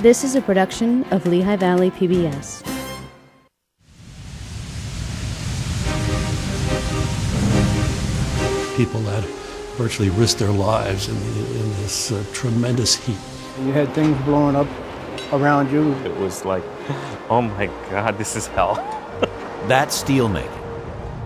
This is a production of Lehigh Valley PBS. People that virtually risked their lives in this tremendous heat. You had things blowing up around you. It was like, oh my God, this is hell. That's steelmaking.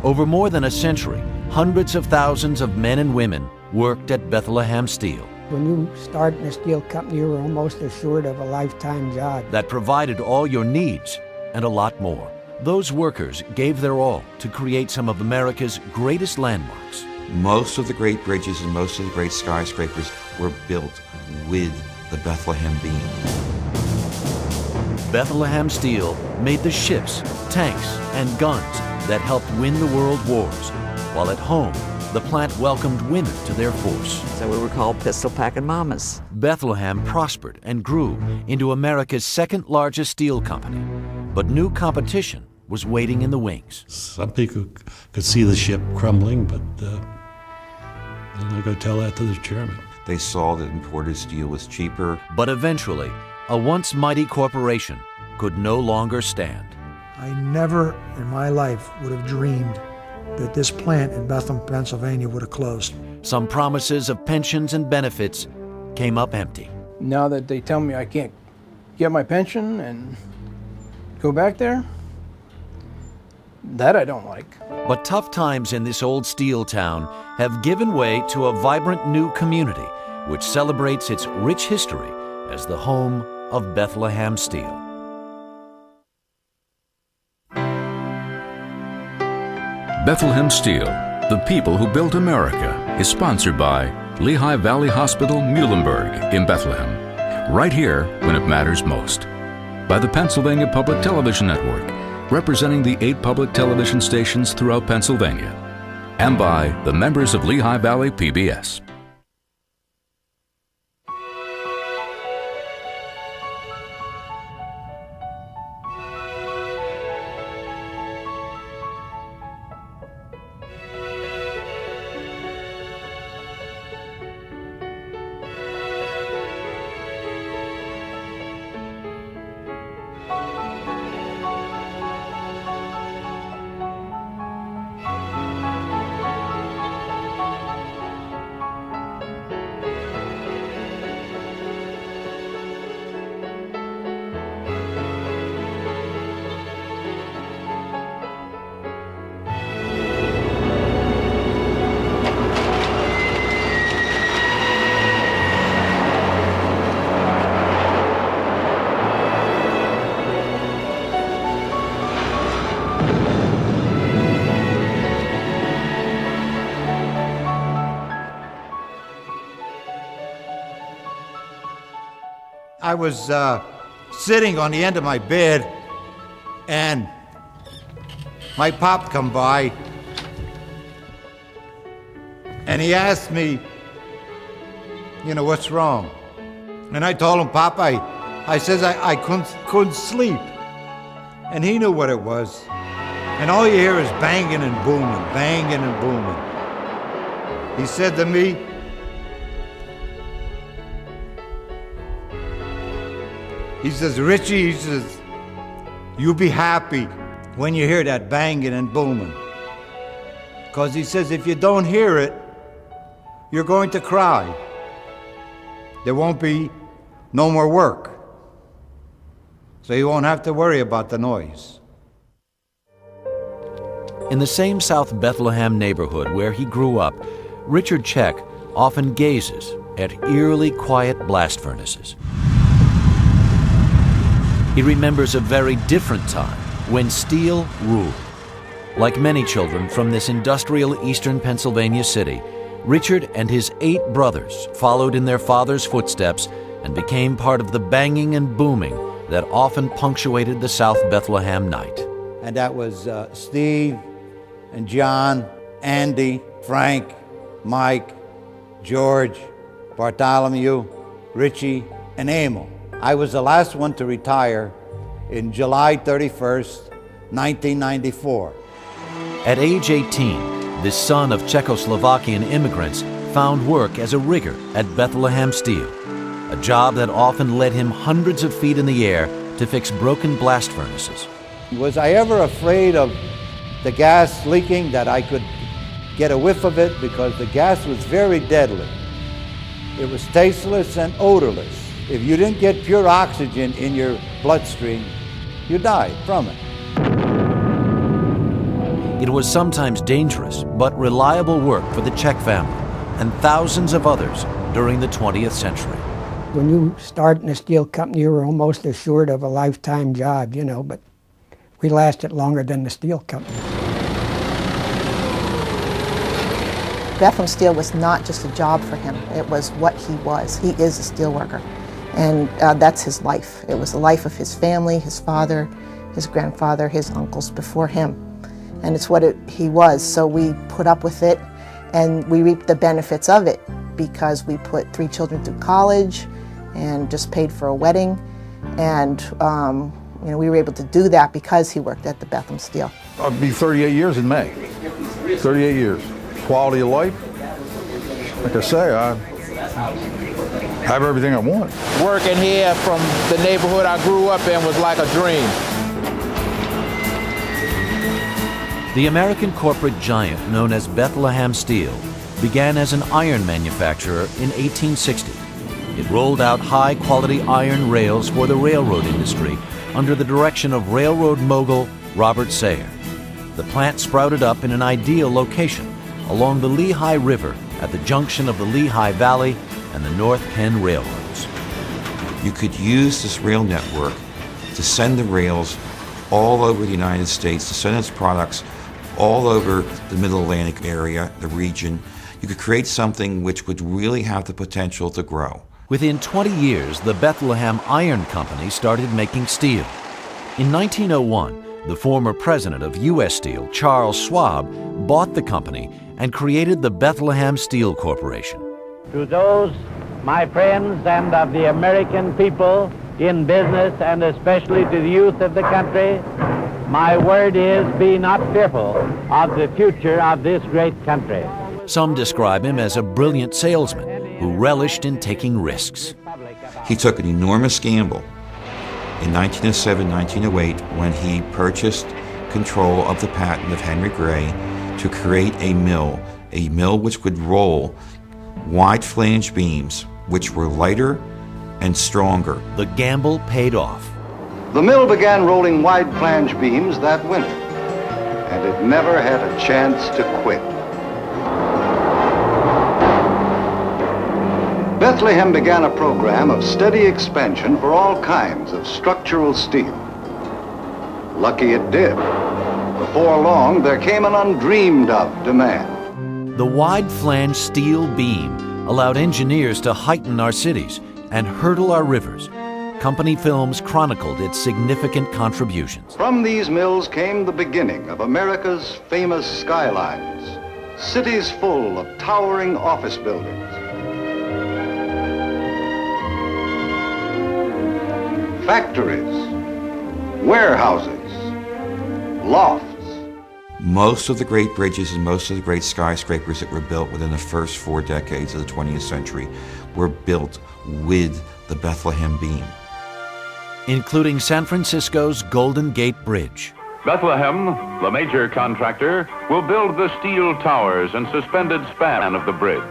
Over more than a century, hundreds of thousands of men and women worked at Bethlehem Steel. When you start in a steel company, you're almost assured of a lifetime job. That provided all your needs and a lot more. Those workers gave their all to create some of America's greatest landmarks. Most of the great bridges and most of the great skyscrapers were built with the Bethlehem beam. Bethlehem Steel made the ships, tanks, and guns that helped win the world wars, while at home, the plant welcomed women to their force. So we were called pistol-packing mamas. Bethlehem prospered and grew into America's second largest steel company, but new competition was waiting in the wings. Some people could see the ship crumbling, but they're not going to tell that to the chairman. They saw that imported steel was cheaper. But eventually, a once mighty corporation could no longer stand. I never in my life would have dreamed that this plant in Bethlehem, Pennsylvania would have closed. Some promises of pensions and benefits came up empty. Now that they tell me I can't get my pension and go back there, that I don't like. But tough times in this old steel town have given way to a vibrant new community which celebrates its rich history as the home of Bethlehem Steel. Bethlehem Steel, the people who built America, is sponsored by Lehigh Valley Hospital, Muhlenberg in Bethlehem, right here when it matters most. By the Pennsylvania Public Television Network, representing the 8 public television stations throughout Pennsylvania, and by the members of Lehigh Valley PBS. I was sitting on the end of my bed, and my pop come by, and he asked me, what's wrong? And I told him, Pop, I says I couldn't sleep. And he knew what it was. And all you hear is banging and booming, banging and booming. He said to me, he says, Richie, he says, you be happy when you hear that banging and booming. Because he says, if you don't hear it, you're going to cry. There won't be no more work. So you won't have to worry about the noise. In the same South Bethlehem neighborhood where he grew up, Richard Check often gazes at eerily quiet blast furnaces. He remembers a very different time when steel ruled. Like many children from this industrial eastern Pennsylvania city, Richard and his 8 brothers followed in their father's footsteps and became part of the banging and booming that often punctuated the South Bethlehem night. And that was Steve and John, Andy, Frank, Mike, George, Bartholomew, Richie, and Emil. I was the last one to retire in July 31st, 1994. At age 18, this son of Czechoslovakian immigrants found work as a rigger at Bethlehem Steel. a job that often led him hundreds of feet in the air to fix broken blast furnaces. Was I ever afraid of the gas leaking, that I could get a whiff of it? Because the gas was very deadly. It was tasteless and odorless. If you didn't get pure oxygen in your bloodstream, you died from it. It was sometimes dangerous, but reliable work for the Czech family and thousands of others during the 20th century. When you start in a steel company, you're almost assured of a lifetime job, you know, but we lasted longer than the steel company. Bethlehem Steel was not just a job for him, it was what he was. He is a steel worker, and that's his life. It was the life of his family, his father, his grandfather, his uncles before him. And it's what he was, so we put up with it, and we reaped the benefits of it because we put 3 children through college and just paid for a wedding, and you know, we were able to do that because he worked at the Bethlehem Steel. I'll be 38 years in May. 38 years. Quality of life. Like I say, I have everything I want. Working here from the neighborhood I grew up in was like a dream. The American corporate giant known as Bethlehem Steel began as an iron manufacturer in 1860. It rolled out high-quality iron rails for the railroad industry under the direction of railroad mogul Robert Sayer. The plant sprouted up in an ideal location along the Lehigh River at the junction of the Lehigh Valley and the North Penn Railroads. You could use this rail network to send the rails all over the United States, to send its products all over the Middle Atlantic area, the region. You could create something which would really have the potential to grow. Within 20 years, the Bethlehem Iron Company started making steel. In 1901, the former president of U.S. Steel, Charles Schwab, bought the company and created the Bethlehem Steel Corporation. To those, my friends, and of the American people in business, and especially to the youth of the country, my word is, be not fearful of the future of this great country. Some describe him as a brilliant salesman who relished in taking risks. He took an enormous gamble in 1907, 1908, when he purchased control of the patent of Henry Gray to create a mill which would roll wide flange beams, which were lighter and stronger. The gamble paid off. The mill began rolling wide flange beams that winter, and it never had a chance to quit. Bethlehem began a program of steady expansion for all kinds of structural steel. Lucky it did. Before long, there came an undreamed of demand. The wide flange steel beam allowed engineers to heighten our cities and hurdle our rivers. Company films chronicled its significant contributions. From these mills came the beginning of America's famous skylines, cities full of towering office buildings. Factories, warehouses, lofts. Most of the great bridges and most of the great skyscrapers that were built within the first 4 decades of the 20th century were built with the Bethlehem beam. Including San Francisco's Golden Gate Bridge. Bethlehem, the major contractor, will build the steel towers and suspended span of the bridge.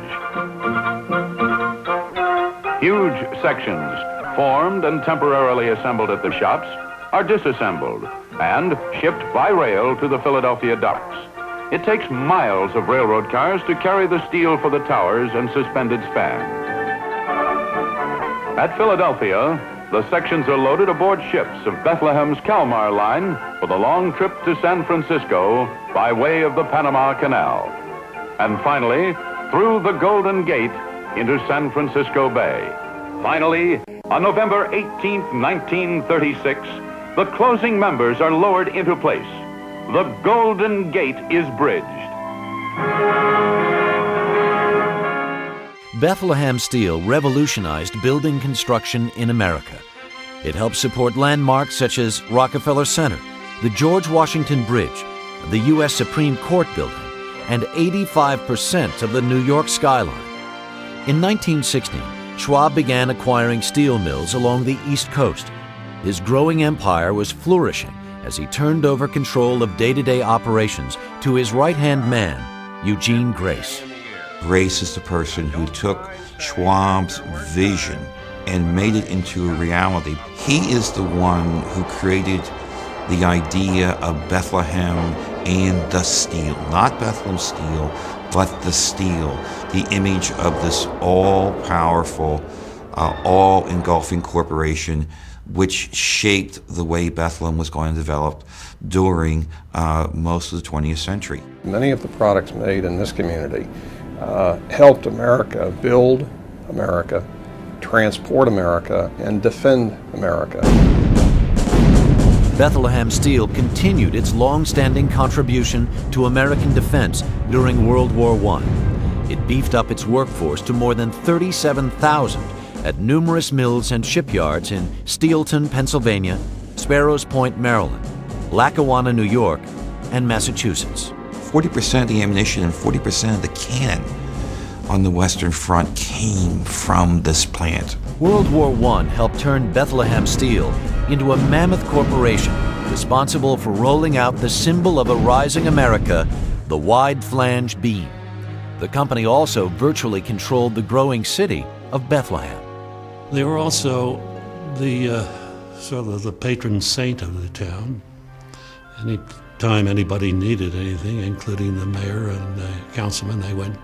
Huge sections, formed and temporarily assembled at the shops, are disassembled and shipped by rail to the Philadelphia docks. It takes miles of railroad cars to carry the steel for the towers and suspended span. At Philadelphia, the sections are loaded aboard ships of Bethlehem's Kalmar line for the long trip to San Francisco by way of the Panama Canal. And finally, through the Golden Gate into San Francisco Bay. Finally, on November 18, 1936, the closing members are lowered into place. The Golden Gate is bridged. Bethlehem Steel revolutionized building construction in America. It helped support landmarks such as Rockefeller Center, the George Washington Bridge, the U.S. Supreme Court building, and 85% of the New York skyline. In 1916, Schwab began acquiring steel mills along the East Coast. His growing empire was flourishing as he turned over control of day-to-day operations to his right-hand man, Eugene Grace. Grace is the person who took Schwab's vision and made it into a reality. He is the one who created the idea of Bethlehem and the steel. Not Bethlehem Steel, but the steel. The image of this all-powerful, all-engulfing corporation which shaped the way Bethlehem was going to develop during most of the 20th century. Many of the products made in this community helped America build America, transport America, and defend America. Bethlehem Steel continued its long-standing contribution to American defense during World War I. It beefed up its workforce to more than 37,000 at numerous mills and shipyards in Steelton, Pennsylvania, Sparrows Point, Maryland, Lackawanna, New York, and Massachusetts. 40% of the ammunition and 40% of the cannon on the Western Front came from this plant. World War I helped turn Bethlehem Steel into a mammoth corporation responsible for rolling out the symbol of a rising America, the wide flange beam. The company also virtually controlled the growing city of Bethlehem. They were also the sort of the patron saint of the town. Any time anybody needed anything, including the mayor and the councilman, they went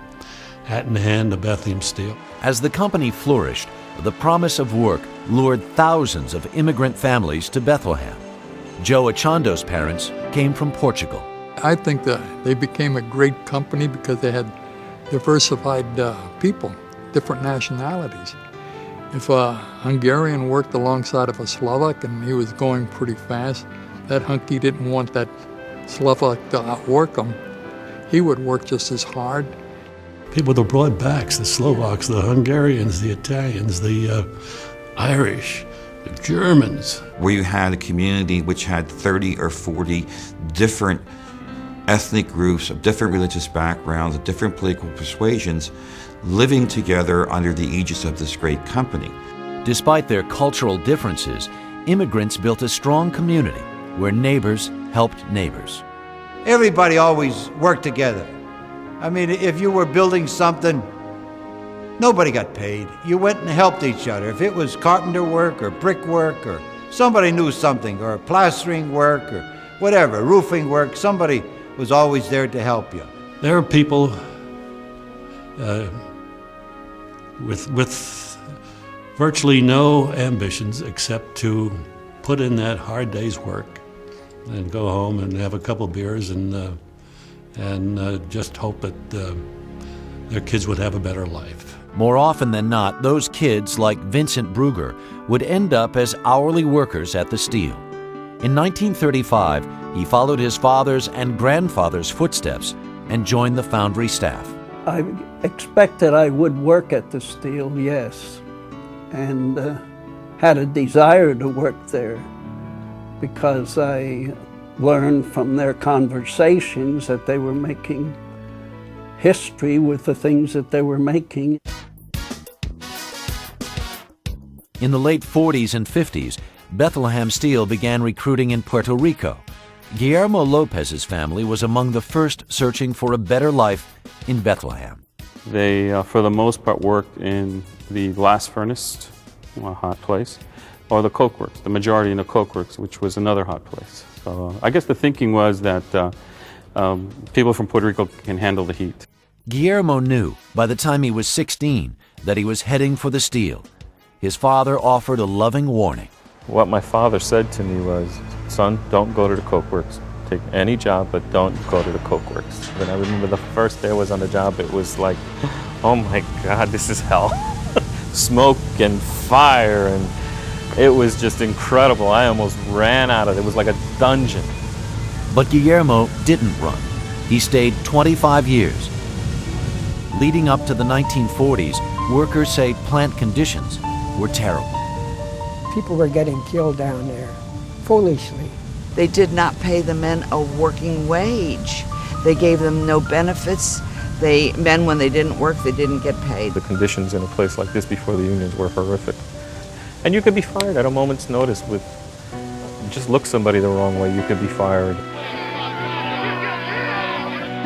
hat in hand to Bethlehem Steel. As the company flourished, the promise of work lured thousands of immigrant families to Bethlehem. Joe Achando's parents came from Portugal. I think that they became a great company because they had diversified people, different nationalities. If a Hungarian worked alongside of a Slovak and he was going pretty fast, that hunky didn't want that Slovak to outwork him. He would work just as hard. People with the broad backs, the Slovaks, the Hungarians, the Italians, the Irish, the Germans. Where you had a community which had 30 or 40 different ethnic groups of different religious backgrounds, of different political persuasions, living together under the aegis of this great company. Despite their cultural differences, immigrants built a strong community where neighbors helped neighbors. Everybody always worked together. I mean, if you were building something, nobody got paid. You went and helped each other. If it was carpenter work or brick work or somebody knew something, or plastering work or whatever, roofing work, somebody was always there to help you. There are people with virtually no ambitions except to put in that hard day's work and go home and have a couple beers and just hope that their kids would have a better life. More often than not, those kids, like Vincent Brugger, would end up as hourly workers at the steel. In 1935, he followed his father's and grandfather's footsteps and joined the foundry staff. I expected I would work at the steel, yes, and had a desire to work there because I learned from their conversations that they were making history with the things that they were making. In the late 40s and 50s, Bethlehem Steel began recruiting in Puerto Rico. Guillermo Lopez's family was among the first searching for a better life in Bethlehem. They, for the most part, worked in the blast furnace, a hot place, or the coke works, the majority in the coke works, which was another hot place. So I guess the thinking was that people from Puerto Rico can handle the heat. Guillermo knew by the time he was 16 that he was heading for the steel. His father offered a loving warning. What my father said to me was, son, don't go to the coke works. Take any job, but don't go to the coke works. And I remember the first day I was on the job, it was like, oh my God, this is hell. Smoke and fire, and it was just incredible. I almost ran out of it. It was like a dungeon. But Guillermo didn't run. He stayed 25 years. Leading up to the 1940s, workers say plant conditions were terrible. People were getting killed down there, foolishly. They did not pay the men a working wage. They gave them no benefits. Men, when they didn't work, they didn't get paid. The conditions in a place like this before the unions were horrific. And you could be fired at a moment's notice with, just look somebody the wrong way, you could be fired.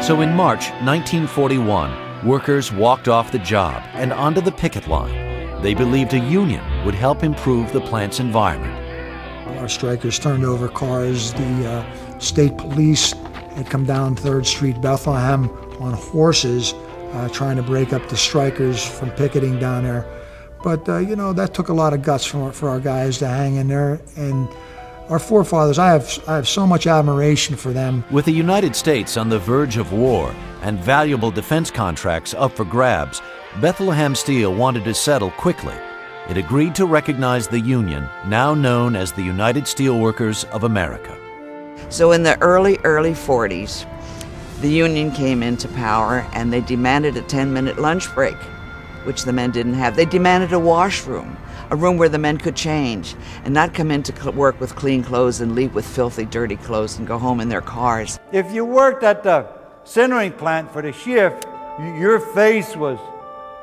So in March 1941, workers walked off the job and onto the picket line. They believed a union would help improve the plant's environment. Our strikers turned over cars. The state police had come down 3rd Street, Bethlehem, on horses, trying to break up the strikers from picketing down there. But, that took a lot of guts for our guys to hang in there. And our forefathers, I have so much admiration for them. With the United States on the verge of war and valuable defense contracts up for grabs, Bethlehem Steel wanted to settle quickly. It agreed to recognize the union, now known as the United Steelworkers of America. So in the early 40s, the union came into power and they demanded a 10-minute lunch break, which the men didn't have. They demanded a washroom, a room where the men could change and not come into work with clean clothes and leave with filthy, dirty clothes and go home in their cars. If you worked at the sintering plant for the shift, your face was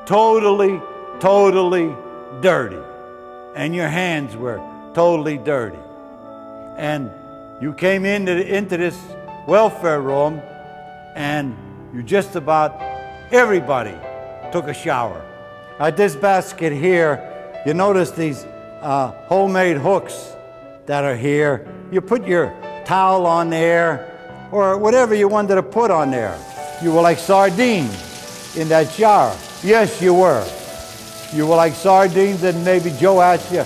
totally dirty, and your hands were totally dirty. And you came into this welfare room, and just about everybody took a shower. At this basket here, you notice these homemade hooks that are here. You put your towel on there, or whatever you wanted to put on there. You were like sardines in that shower. Yes, you were. You were like sardines, and maybe Joe asked you,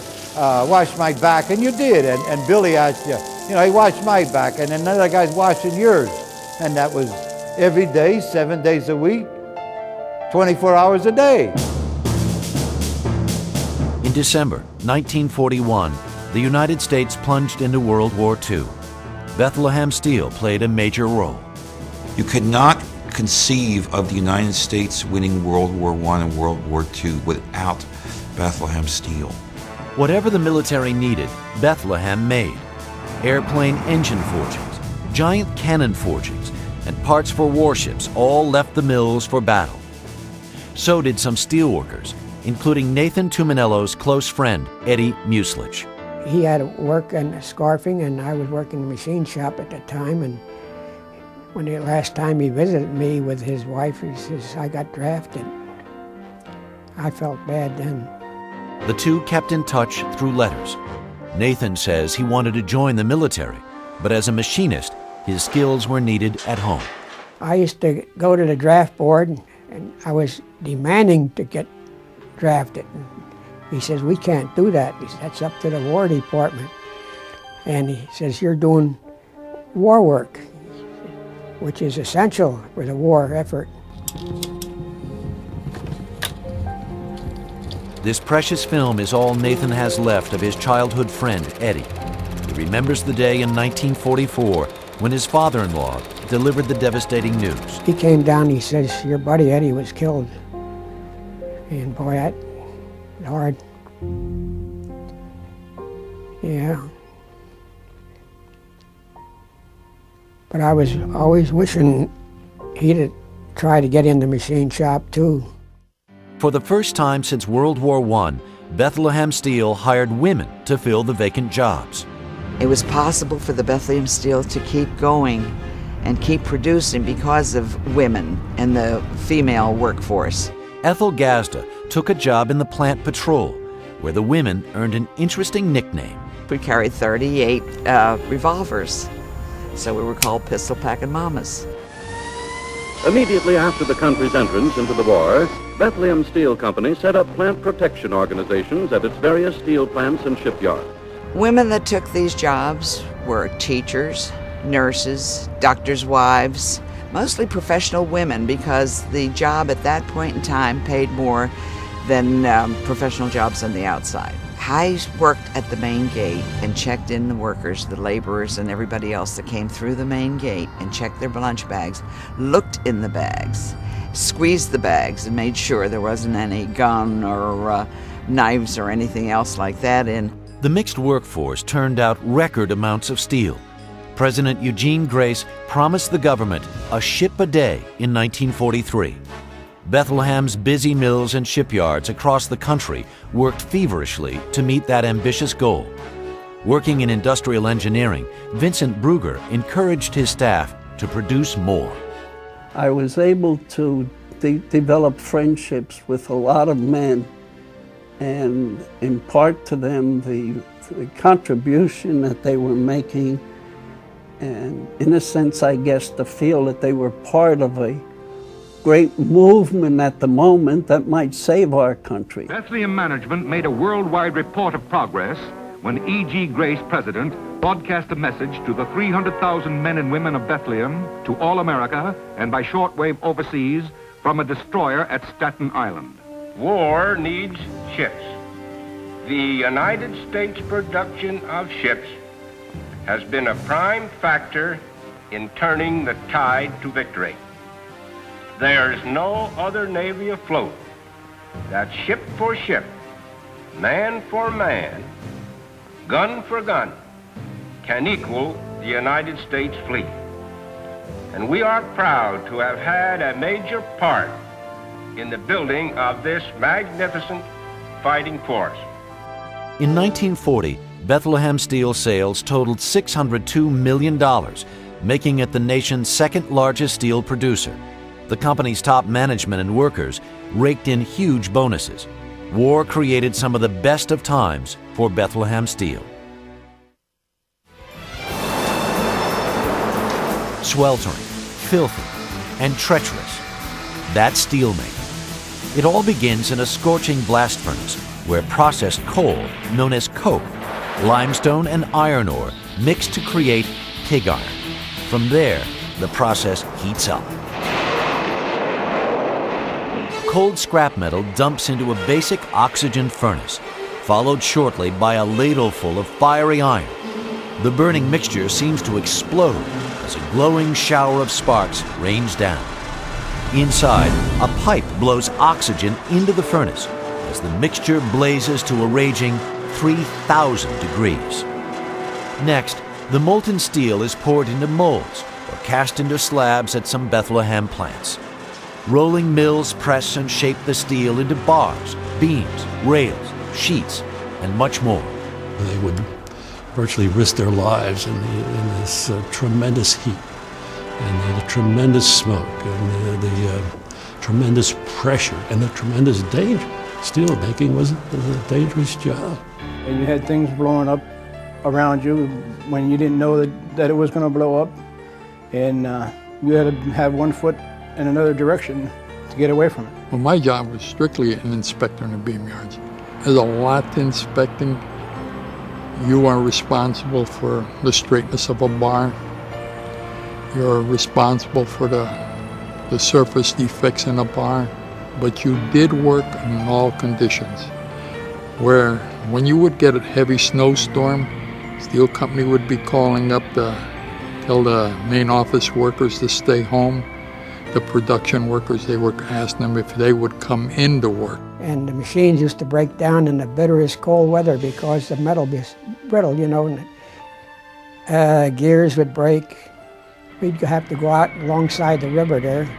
wash my back, and you did, and Billy asked you, he washed my back, and another guy's washing yours. And that was every day, 7 days a week, 24 hours a day. In December 1941, the United States plunged into World War II. Bethlehem Steel played a major role. You could not conceive of the United States winning World War I and World War II without Bethlehem Steel. Whatever the military needed, Bethlehem made. Airplane engine forgings, giant cannon forgings, and parts for warships all left the mills for battle. So did some steelworkers, including Nathan Tuminello's close friend, Eddie Muslich. He had to work in scarfing, and I was working in the machine shop at the time. And when the last time he visited me with his wife, he says, I got drafted. I felt bad then. The two kept in touch through letters. Nathan says he wanted to join the military, but as a machinist, his skills were needed at home. I used to go to the draft board, and I was demanding to get drafted. He says, we can't do that. He says, that's up to the War Department. And he says, you're doing war work, which is essential for the war effort. This precious film is all Nathan has left of his childhood friend, Eddie. He remembers the day in 1944 when his father-in-law delivered the devastating news. He came down, he says, your buddy Eddie was killed. And boy, that was hard. Yeah. But I was always wishing he'd try to get in the machine shop too. For the first time since World War I, Bethlehem Steel hired women to fill the vacant jobs. It was possible for the Bethlehem Steel to keep going and keep producing because of women and the female workforce. Ethel Gazda took a job in the plant patrol, where the women earned an interesting nickname. We carried 38 revolvers, so we were called pistol packing mamas. Immediately after the country's entrance into the war, Bethlehem Steel Company set up plant protection organizations at its various steel plants and shipyards. Women that took these jobs were teachers, nurses, doctors' wives, mostly professional women, because the job at that point in time paid more than professional jobs on the outside. I worked at the main gate and checked in the workers, the laborers, and everybody else that came through the main gate and checked their lunch bags, looked in the bags, squeezed the bags, and made sure there wasn't any gun or knives or anything else like that in. The mixed workforce turned out record amounts of steel. President Eugene Grace promised the government a ship a day in 1943. Bethlehem's busy mills and shipyards across the country worked feverishly to meet that ambitious goal. Working in industrial engineering, Vincent Brugger encouraged his staff to produce more. I was able to develop friendships with a lot of men and impart to them the contribution that they were making, and in a sense, I guess, to feel that they were part of a great movement at the moment that might save our country. Bethlehem management made a worldwide report of progress when E.G. Grace, president, broadcast a message to the 300,000 men and women of Bethlehem, to all America, and by shortwave overseas from a destroyer at Staten Island. War needs ships. The United States production of ships has been a prime factor in turning the tide to victory. There's no other navy afloat that ship for ship, man for man, gun for gun, can equal the United States fleet. And we are proud to have had a major part in the building of this magnificent fighting force. In 1940, Bethlehem Steel sales totaled $602 million, making it the nation's second largest steel producer. The company's top management and workers raked in huge bonuses. War created some of the best of times for Bethlehem Steel. Sweltering, filthy, and treacherous. That's steelmaking. It all begins in a scorching blast furnace where processed coal, known as coke, limestone, and iron ore mixed to create pig iron. From there, the process heats up. Cold scrap metal dumps into a basic oxygen furnace, followed shortly by a ladleful of fiery iron. The burning mixture seems to explode as a glowing shower of sparks rains down. Inside, a pipe blows oxygen into the furnace as the mixture blazes to a raging 3,000 degrees. Next, the molten steel is poured into molds or cast into slabs at some Bethlehem plants. Rolling mills press and shape the steel into bars, beams, rails, sheets, and much more. They would virtually risk their lives in this tremendous heat and the tremendous smoke and the tremendous pressure and the tremendous danger. Steel making was a dangerous job. And you had things blowing up around you when you didn't know that it was going to blow up, and you had to have one foot in another direction to get away from it. Well, my job was strictly an inspector in the beam yards. There's a lot to inspecting. You are responsible for the straightness of a bar. You're responsible for the surface defects in a bar. But you did work in all conditions, where when you would get a heavy snowstorm, steel company would be calling up to tell the main office workers to stay home. The production workers, they were asking them if they would come in to work. And the machines used to break down in the bitterest cold weather because the metal was brittle, you know, and gears would break. We'd have to go out alongside the river there,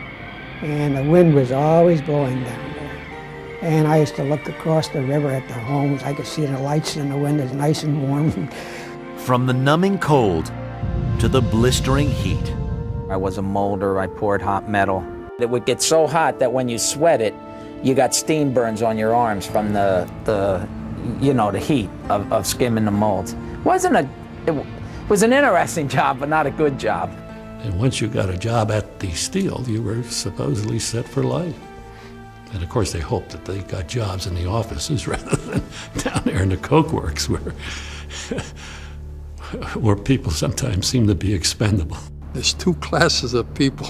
and the wind was always blowing down there. And I used to look across the river at the homes. I could see the lights in the windows, nice and warm. From the numbing cold to the blistering heat. I was a molder, I poured hot metal. It would get so hot that when you sweat it, you got steam burns on your arms from the heat of skimming the molds. It was an interesting job, but not a good job. And once you got a job at the steel, you were supposedly set for life. And of course they hoped that they got jobs in the offices rather than down there in the coke works where people sometimes seem to be expendable. There's two classes of people.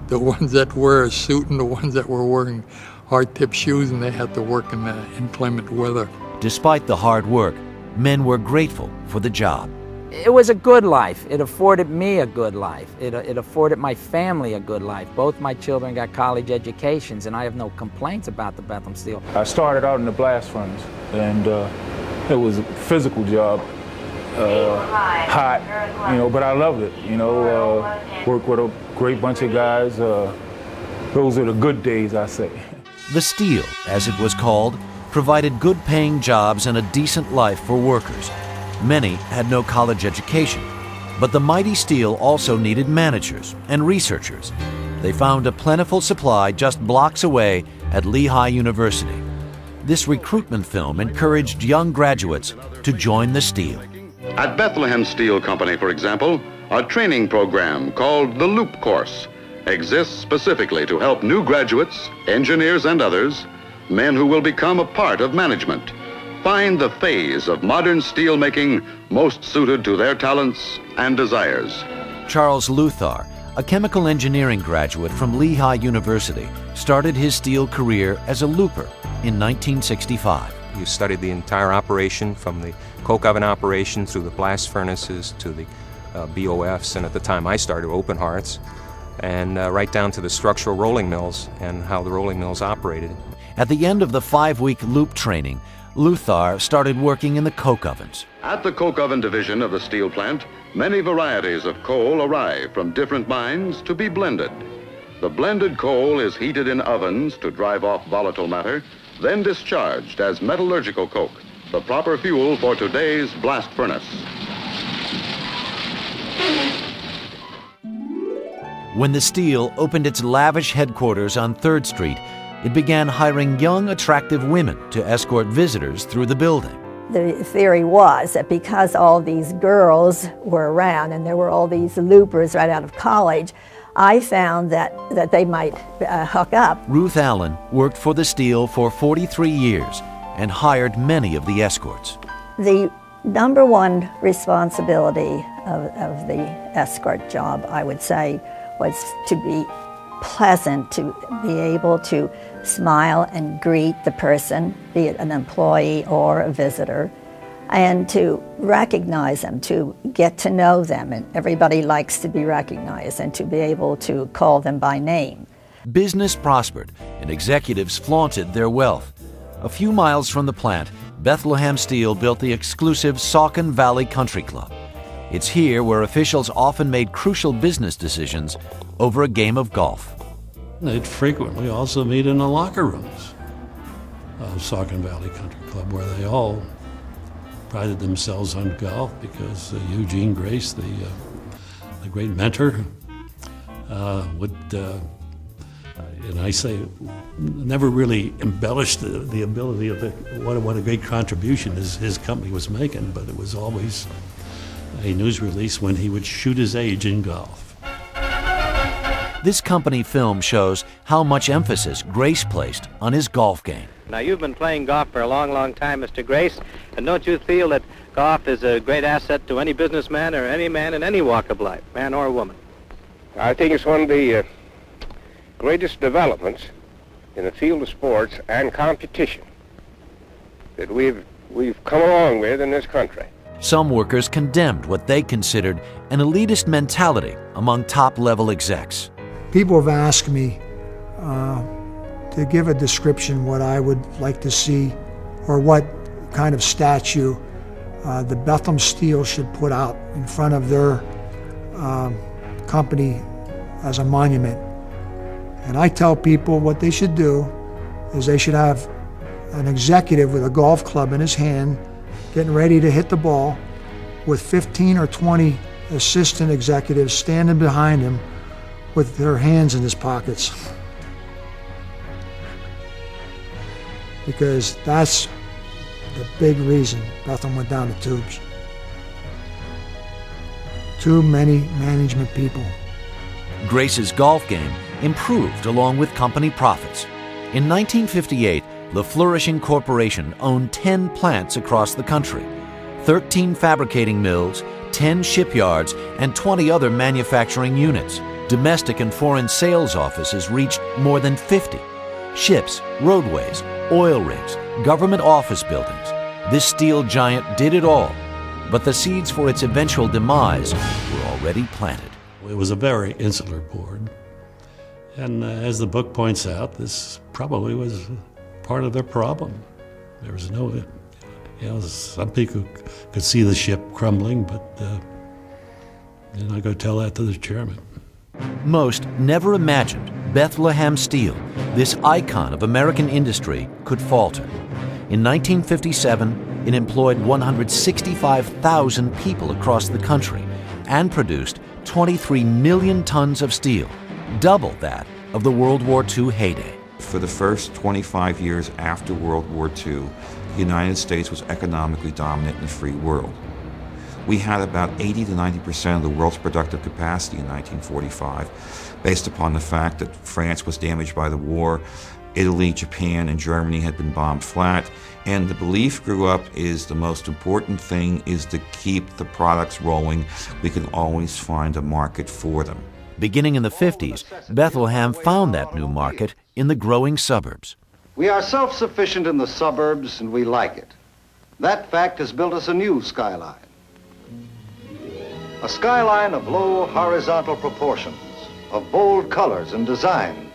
The ones that wear a suit and the ones that were wearing hard-tip shoes, and they had to work in the inclement weather. Despite the hard work, men were grateful for the job. It was a good life. It afforded me a good life. It afforded my family a good life. Both my children got college educations, and I have no complaints about the Bethlehem Steel. I started out in the blast furnace, and it was a physical job. hot, but I loved it. Work with a great bunch of guys. Those are the good days, I say. The Steel, as it was called, provided good-paying jobs and a decent life for workers. Many had no college education, but the mighty Steel also needed managers and researchers. They found a plentiful supply just blocks away at Lehigh University. This recruitment film encouraged young graduates to join the Steel. At Bethlehem Steel Company, for example, a training program called the Loop Course exists specifically to help new graduates, engineers and others, men who will become a part of management, find the phase of modern steel making most suited to their talents and desires. Charles Luthar, a chemical engineering graduate from Lehigh University, started his steel career as a looper in 1965. You studied the entire operation, from the coke oven operation through the blast furnaces to the BOFs, and at the time I started open hearts, and right down to the structural rolling mills and how the rolling mills operated. At the end of the 5-week loop training, Luthar started working in the coke ovens. At the coke oven division of the steel plant, many varieties of coal arrive from different mines to be blended. The blended coal is heated in ovens to drive off volatile matter, then discharged as metallurgical coke, the proper fuel for today's blast furnace. When the Steel opened its lavish headquarters on 3rd Street, it began hiring young, attractive women to escort visitors through the building. The theory was that because all these girls were around and there were all these loopers right out of college, I found that they might hook up. Ruth Allen worked for the Steel for 43 years and hired many of the escorts. The number one responsibility of the escort job, I would say, was to be pleasant, to be able to smile and greet the person, be it an employee or a visitor, and to recognize them, to get to know them. And everybody likes to be recognized and to be able to call them by name. Business prospered and executives flaunted their wealth. A few miles from the plant, Bethlehem Steel built the exclusive Saucon Valley Country Club. It's here where officials often made crucial business decisions over a game of golf. They'd frequently also meet in the locker rooms of Saucon Valley Country Club, where they all prided themselves on golf because Eugene Grace, the great mentor, would, and I say, never really embellished the ability of what a great contribution his company was making, but it was always a news release when he would shoot his age in golf. This company film shows how much emphasis Grace placed on his golf game. Now, you've been playing golf for a long, long time, Mr. Grace, and don't you feel that golf is a great asset to any businessman or any man in any walk of life, man or woman? I think it's one of the greatest developments in the field of sports and competition that we've come along with in this country. Some workers condemned what they considered an elitist mentality among top-level execs. People have asked me to give a description what I would like to see or what kind of statue the Bethlehem Steel should put out in front of their company as a monument. And I tell people what they should do is they should have an executive with a golf club in his hand getting ready to hit the ball with 15 or 20 assistant executives standing behind him with their hands in his pockets. Because that's the big reason Bethlehem went down the tubes. Too many management people. Grace's golf game improved along with company profits. In 1958, the flourishing corporation owned 10 plants across the country, 13 fabricating mills, 10 shipyards, and 20 other manufacturing units. Domestic and foreign sales offices reached more than 50. Ships, roadways, oil rigs, government office buildings. This steel giant did it all, but the seeds for its eventual demise were already planted. It was a very insular board, and as the book points out, this probably was part of their problem. There was no You know, some people could see the ship crumbling, but you're not going to tell that to the chairman. Most never imagined Bethlehem Steel, this icon of American industry, could falter. In 1957, it employed 165,000 people across the country and produced 23 million tons of steel, double that of the World War II heyday. For the first 25 years after World War II, the United States was economically dominant in the free world. We had about 80 to 90% of the world's productive capacity in 1945, based upon the fact that France was damaged by the war, Italy, Japan, and Germany had been bombed flat, and the belief grew up is the most important thing is to keep the products rolling. We can always find a market for them. Beginning in the 50s, Bethlehem found that new market in the growing suburbs. We are self-sufficient in the suburbs, and we like it. That fact has built us a new skyline. A skyline of low horizontal proportions, of bold colors and designs,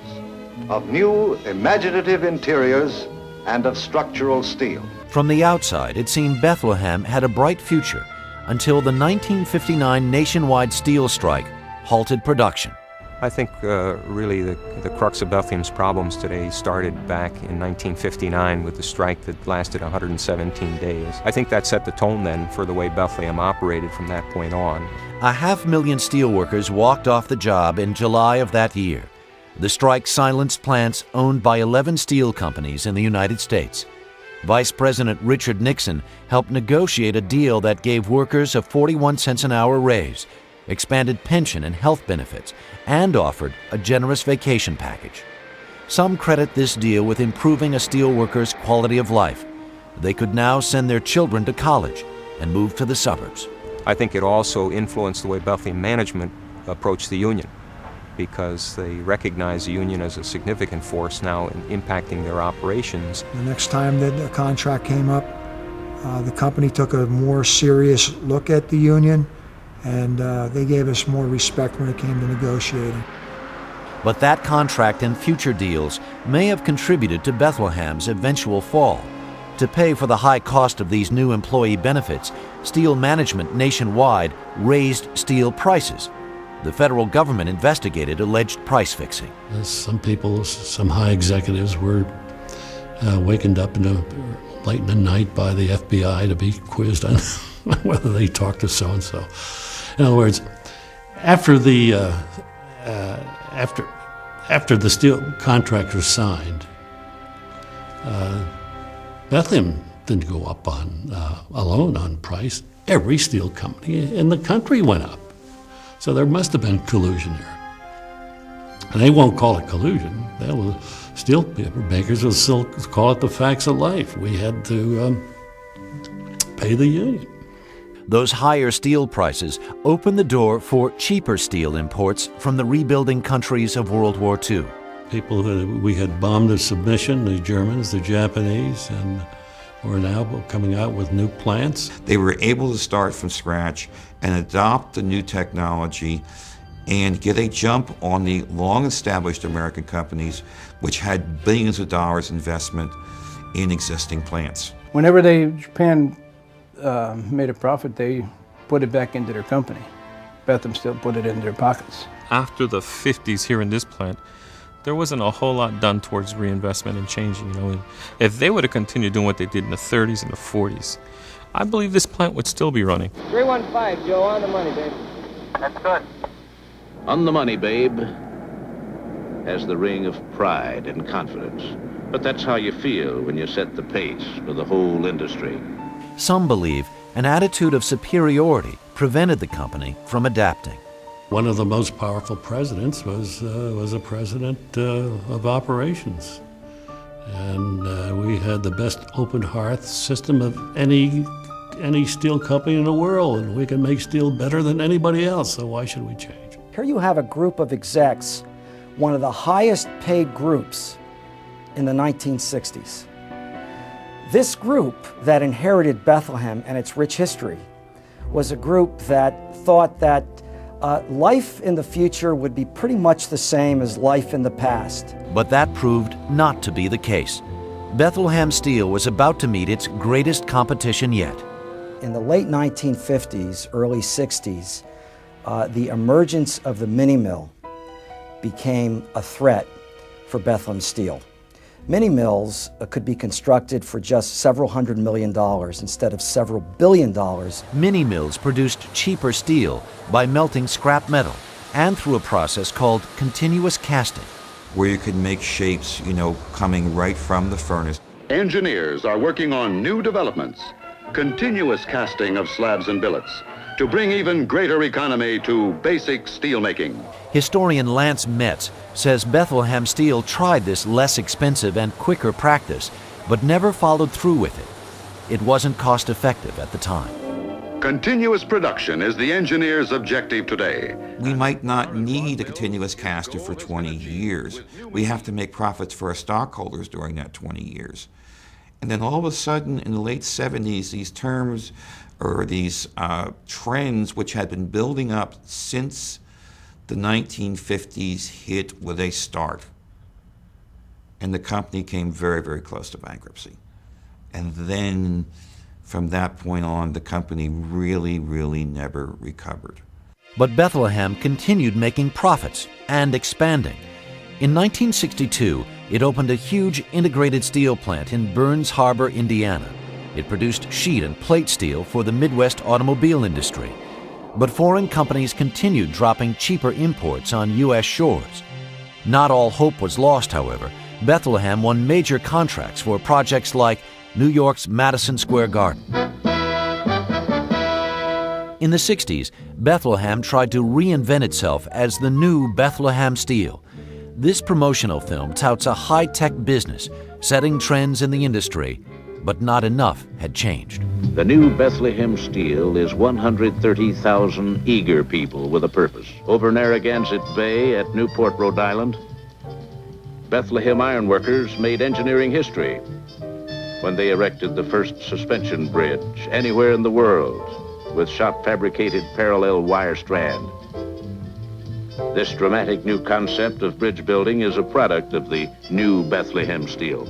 of new imaginative interiors, and of structural steel. From the outside, it seemed Bethlehem had a bright future until the 1959 nationwide steel strike halted production. I think really the crux of Bethlehem's problems today started back in 1959 with the strike that lasted 117 days. I think that set the tone then for the way Bethlehem operated from that point on. 500,000 steelworkers walked off the job in July of that year. The strike silenced plants owned by 11 steel companies in the United States. Vice President Richard Nixon helped negotiate a deal that gave workers a 41 cents an hour raise, expanded pension and health benefits, and offered a generous vacation package. Some credit this deal with improving a steelworker's quality of life. They could now send their children to college and move to the suburbs. I think it also influenced the way Bethlehem management approached the union, because they recognize the union as a significant force now in impacting their operations. The next time that a contract came up, the company took a more serious look at the union, and they gave us more respect when it came to negotiating. But that contract and future deals may have contributed to Bethlehem's eventual fall. To pay for the high cost of these new employee benefits, steel management nationwide raised steel prices. The federal government investigated alleged price fixing. Some people, some high executives were wakened up late in the night by the FBI to be quizzed on whether they talked to so-and-so. In other words, after the steel contract was signed, Bethlehem didn't go up alone on price. Every steel company in the country went up. So there must have been collusion there. And they won't call it collusion. Steel makers will still call it the facts of life. We had to pay the union. Those higher steel prices opened the door for cheaper steel imports from the rebuilding countries of World War II. People that we had bombed to submission, the Germans, the Japanese, and we're now coming out with new plants. They were able to start from scratch and adopt the new technology and get a jump on the long-established American companies which had billions of dollars investment in existing plants. Whenever Japan made a profit, they put it back into their company. Bethlehem Steel put it in their pockets. After the 50s here in this plant, there wasn't a whole lot done towards reinvestment and changing, And if they would have continued doing what they did in the 30s and the 40s, I believe this plant would still be running. 315, Joe, on the money, babe. That's good. On the money, babe, has the ring of pride and confidence. But that's how you feel when you set the pace for the whole industry. Some believe an attitude of superiority prevented the company from adapting. One of the most powerful presidents was a president of operations. And we had the best open hearth system of any steel company in the world, and we can make steel better than anybody else, so why should we change? Here you have a group of execs, one of the highest paid groups in the 1960s. This group that inherited Bethlehem and its rich history was a group that thought that life in the future would be pretty much the same as life in the past. But that proved not to be the case. Bethlehem Steel was about to meet its greatest competition yet. In the late 1950s, early 60s, the emergence of the mini mill became a threat for Bethlehem Steel. Mini mills could be constructed for just several $100 million instead of several $1 billion. Mini mills produced cheaper steel by melting scrap metal and through a process called continuous casting, where you could make shapes, coming right from the furnace. Engineers are working on new developments, continuous casting of slabs and billets, to bring even greater economy to basic steel making. Historian Lance Metz says Bethlehem Steel tried this less expensive and quicker practice, but never followed through with it. It wasn't cost effective at the time. Continuous production is the engineer's objective today. We might not need a continuous caster for 20 years. We have to make profits for our stockholders during that 20 years. And then all of a sudden, in the late 70s, these terms or these trends which had been building up since the 1950s hit with a start. And the company came very, very close to bankruptcy. And then from that point on, the company really, really never recovered. But Bethlehem continued making profits and expanding. In 1962, it opened a huge integrated steel plant in Burns Harbor, Indiana. It produced sheet and plate steel for the Midwest automobile industry. But foreign companies continued dropping cheaper imports on U.S. shores. Not all hope was lost, however. Bethlehem won major contracts for projects like New York's Madison Square Garden. In the 60s, Bethlehem tried to reinvent itself as the new Bethlehem Steel. This promotional film touts a high-tech business, setting trends in the industry, but not enough had changed. The new Bethlehem Steel is 130,000 eager people with a purpose. Over Narragansett Bay at Newport, Rhode Island, Bethlehem ironworkers made engineering history when they erected the first suspension bridge anywhere in the world with shop-fabricated parallel wire strand. This dramatic new concept of bridge building is a product of the new Bethlehem Steel.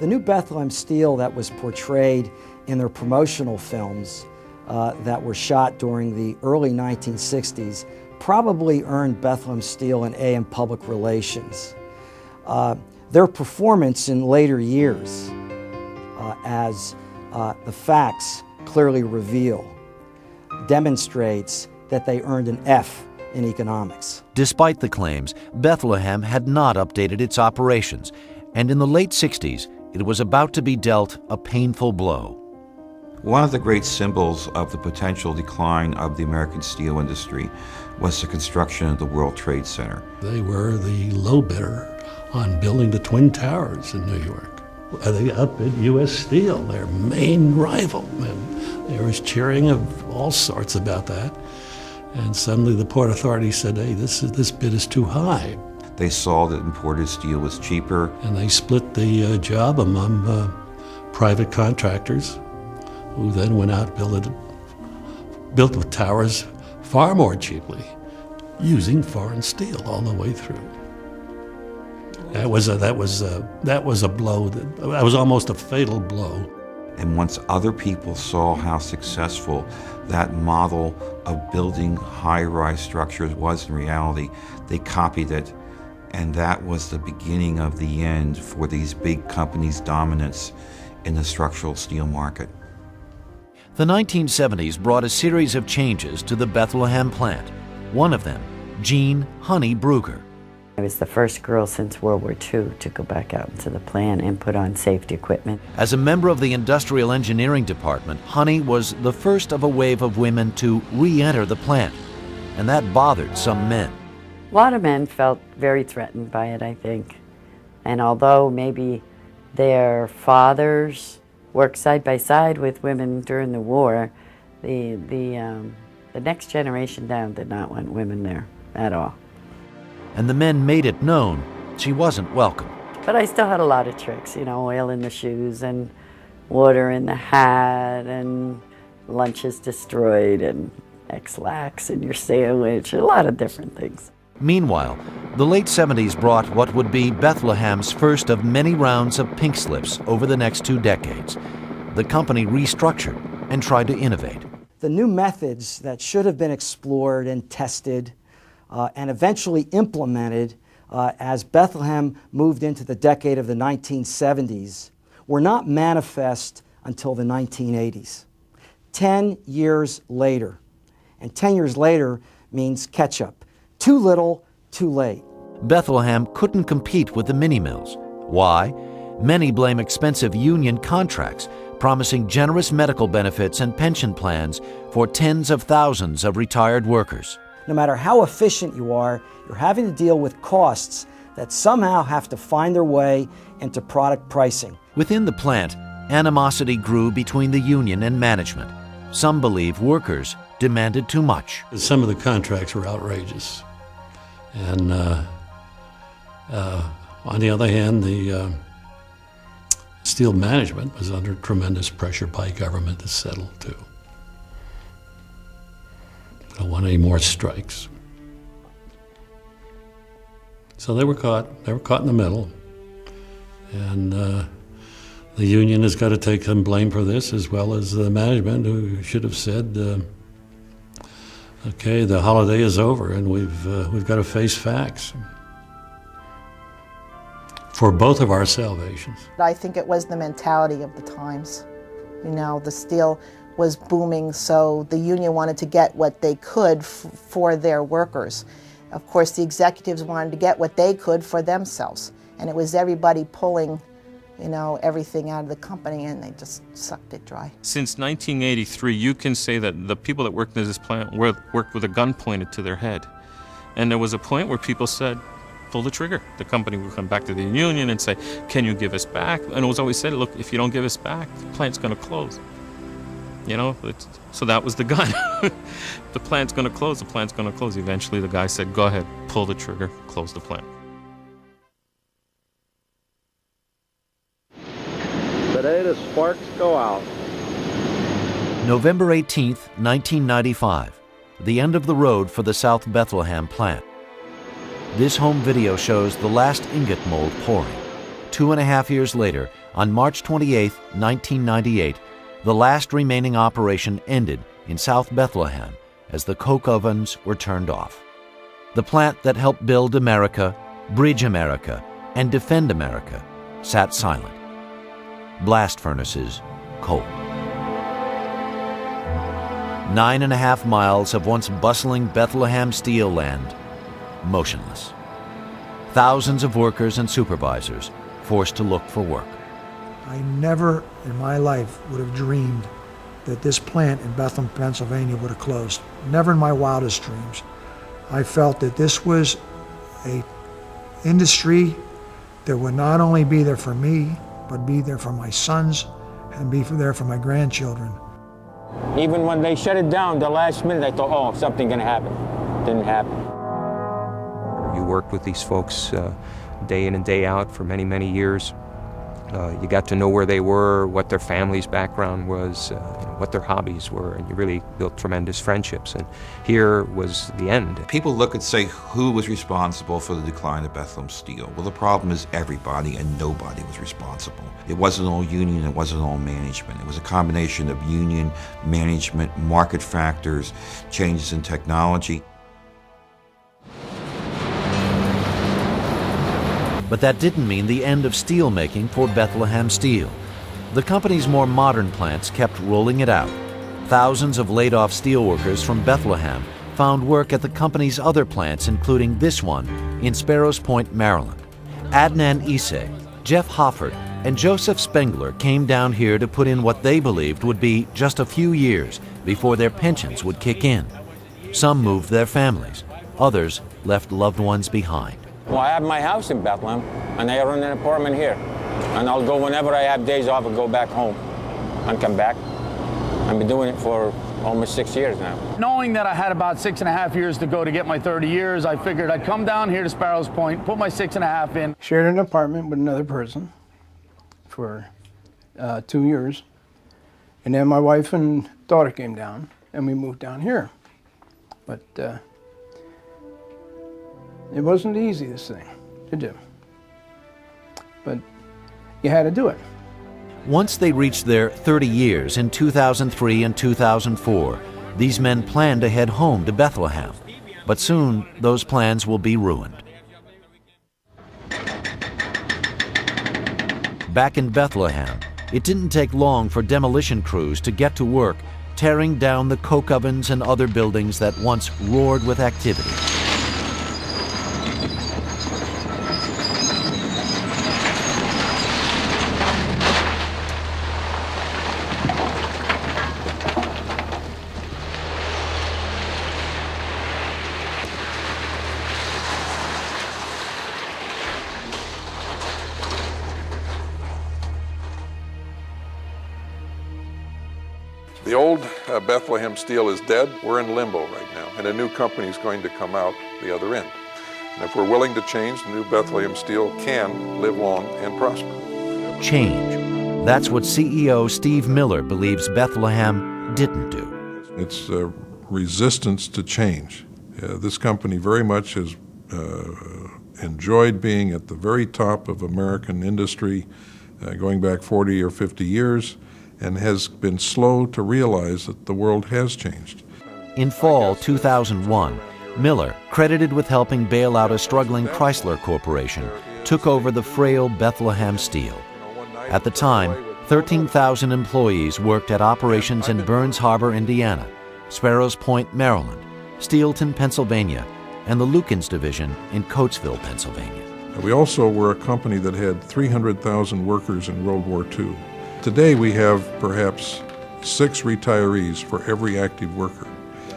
The new Bethlehem Steel that was portrayed in their promotional films that were shot during the early 1960s probably earned Bethlehem Steel an A in public relations. Their performance in later years, as the facts clearly reveal, demonstrates that they earned an F in economics. Despite the claims, Bethlehem had not updated its operations, and in the late 60s, it was about to be dealt a painful blow. One of the great symbols of the potential decline of the American steel industry was the construction of the World Trade Center. They were the low bidder on building the Twin Towers in New York. They outbid U.S. Steel, their main rival. And there was cheering of all sorts about that. And suddenly the Port Authority said, hey, this bid is too high. They saw that imported steel was cheaper. And they split the job among private contractors, who then went out and built the towers far more cheaply, using foreign steel all the way through. That was a blow. That was almost a fatal blow. And once other people saw how successful that model of building high-rise structures was in reality, they copied it. And that was the beginning of the end for these big companies' dominance in the structural steel market. The 1970s brought a series of changes to the Bethlehem plant. One of them, Jean "Honey" Brugger. I was the first girl since World War II to go back out into the plant and put on safety equipment. As a member of the Industrial Engineering Department, Honey was the first of a wave of women to re-enter the plant, and that bothered some men. A lot of men felt very threatened by it, I think. And although maybe their fathers worked side by side with women during the war, the next generation down did not want women there at all. And the men made it known she wasn't welcome. But I still had a lot of tricks, oil in the shoes and water in the hat and lunches destroyed and X-Lax in your sandwich, a lot of different things. Meanwhile, the late 70s brought what would be Bethlehem's first of many rounds of pink slips over the next 2 decades. The company restructured and tried to innovate. The new methods that should have been explored and tested and eventually implemented as Bethlehem moved into the decade of the 1970s were not manifest until the 1980s. 10 years later. And 10 years later means catch-up. Too little, too late. Bethlehem couldn't compete with the mini-mills. Why? Many blame expensive union contracts promising generous medical benefits and pension plans for tens of thousands of retired workers. No matter how efficient you are, you're having to deal with costs that somehow have to find their way into product pricing. Within the plant, animosity grew between the union and management. Some believe workers demanded too much. Some of the contracts were outrageous. And on the other hand, the steel management was under tremendous pressure by government to settle too. They don't want any more strikes. So they were caught. They were caught in the middle. And the union has got to take some blame for this, as well as the management, who should have said, okay, the holiday is over and we've got to face facts for both of our salvations. I think it was the mentality of the times. You know, the steel was booming, so the union wanted to get what they could for their workers. Of course, the executives wanted to get what they could for themselves, and it was everybody pulling, you know, everything out of the company, and they just sucked it dry. Since 1983, you can say that the people that worked in this plant worked with a gun pointed to their head. And there was a point where people said, pull the trigger. The company would come back to the union and say, can you give us back? And it was always said, look, if you don't give us back, the plant's going to close. You know, so that was the gun. The plant's going to close, the plant's going to close. Eventually the guy said, go ahead, pull the trigger, close the plant. Today the sparks go out. November 18th, 1995, the end of the road for the South Bethlehem plant. This home video shows the last ingot mold pouring. 2.5 years later, on March 28, 1998, the last remaining operation ended in South Bethlehem as the coke ovens were turned off. The plant that helped build America, bridge America, and defend America sat silent. Blast furnaces, coal. 9.5 miles of once bustling Bethlehem Steel land, motionless. Thousands of workers and supervisors forced to look for work. I never in my life would have dreamed that this plant in Bethlehem, Pennsylvania would have closed. Never in my wildest dreams. I felt that this was an industry that would not only be there for me, but be there for my sons and be there for my grandchildren. Even when they shut it down, the last minute, I thought, oh, something's going to happen. Didn't happen. You worked with these folks day in and day out for many, many years. You got to know where they were, what their family's background was, what their hobbies were, and you really built tremendous friendships. And here was the end. People look and say, who was responsible for the decline of Bethlehem Steel? Well, the problem is everybody, and nobody was responsible. It wasn't all union, it wasn't all management. It was a combination of union, management, market factors, changes in technology. But that didn't mean the end of steelmaking for Bethlehem Steel. The company's more modern plants kept rolling it out. Thousands of laid-off steelworkers from Bethlehem found work at the company's other plants, including this one in Sparrows Point, Maryland. Adnan Isse, Jeff Hoffert, and Joseph Spengler came down here to put in what they believed would be just a few years before their pensions would kick in. Some moved their families. Others left loved ones behind. Well, I have my house in Bethlehem, and I run an apartment here. And I'll go whenever I have days off and go back home and come back. I've been doing it for almost 6 years now. Knowing that I had about 6.5 years to go to get my 30 years, I figured I'd come down here to Sparrows Point, put my 6.5 in. Shared an apartment with another person for 2 years. And then my wife and daughter came down, and we moved down here. But It wasn't the easiest thing to do, but you had to do it. Once they reached their 30 years in 2003 and 2004, these men planned to head home to Bethlehem. But soon, those plans will be ruined. Back in Bethlehem, it didn't take long for demolition crews to get to work tearing down the coke ovens and other buildings that once roared with activity. The old Bethlehem Steel is dead. We're in limbo right now, and a new company is going to come out the other end. And if we're willing to change, the new Bethlehem Steel can live long and prosper. Change. That's what CEO Steve Miller believes Bethlehem didn't do. It's resistance to change. This company very much has enjoyed being at the very top of American industry going back 40 or 50 years, and has been slow to realize that the world has changed. In fall 2001, Miller, credited with helping bail out a struggling Chrysler Corporation, took over the frail Bethlehem Steel. At the time, 13,000 employees worked at operations in Burns Harbor, Indiana, Sparrows Point, Maryland, Steelton, Pennsylvania, and the Lukens Division in Coatesville, Pennsylvania. We also were a company that had 300,000 workers in World War II. Today we have perhaps 6 retirees for every active worker,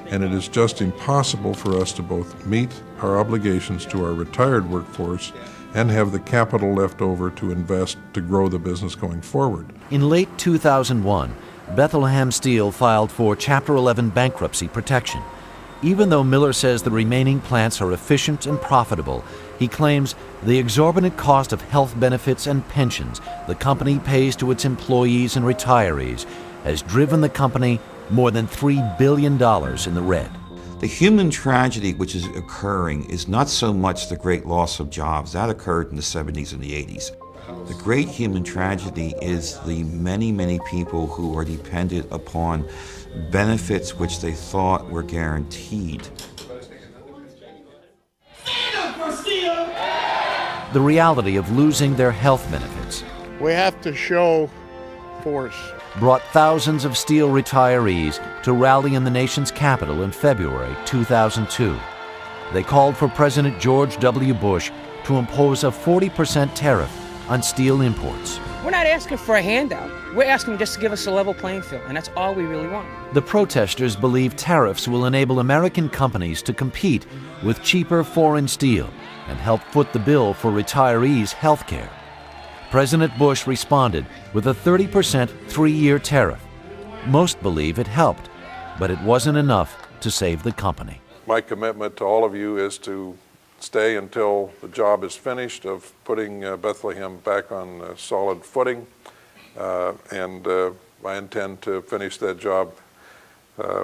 and it is just impossible for us to both meet our obligations to our retired workforce and have the capital left over to invest to grow the business going forward. In late 2001, Bethlehem Steel filed for Chapter 11 bankruptcy protection. Even though Miller says the remaining plants are efficient and profitable, he claims the exorbitant cost of health benefits and pensions the company pays to its employees and retirees has driven the company more than $3 billion in the red. The human tragedy which is occurring is not so much the great loss of jobs. That occurred in the 70s and the 80s. The great human tragedy is the many, many people who are dependent upon benefits which they thought were guaranteed. The reality of losing their health benefits. We have to show force. Brought thousands of steel retirees to rally in the nation's capital in February 2002. They called for President George W. Bush to impose a 40% tariff on steel imports. We're not asking for a handout. We're asking just to give us a level playing field, and that's all we really want. The protesters believe tariffs will enable American companies to compete with cheaper foreign steel and help foot the bill for retirees' health care. President Bush responded with a 30% 3-year tariff. Most believe it helped, but it wasn't enough to save the company. My commitment to all of you is to stay until the job is finished of putting Bethlehem back on solid footing, and I intend to finish that job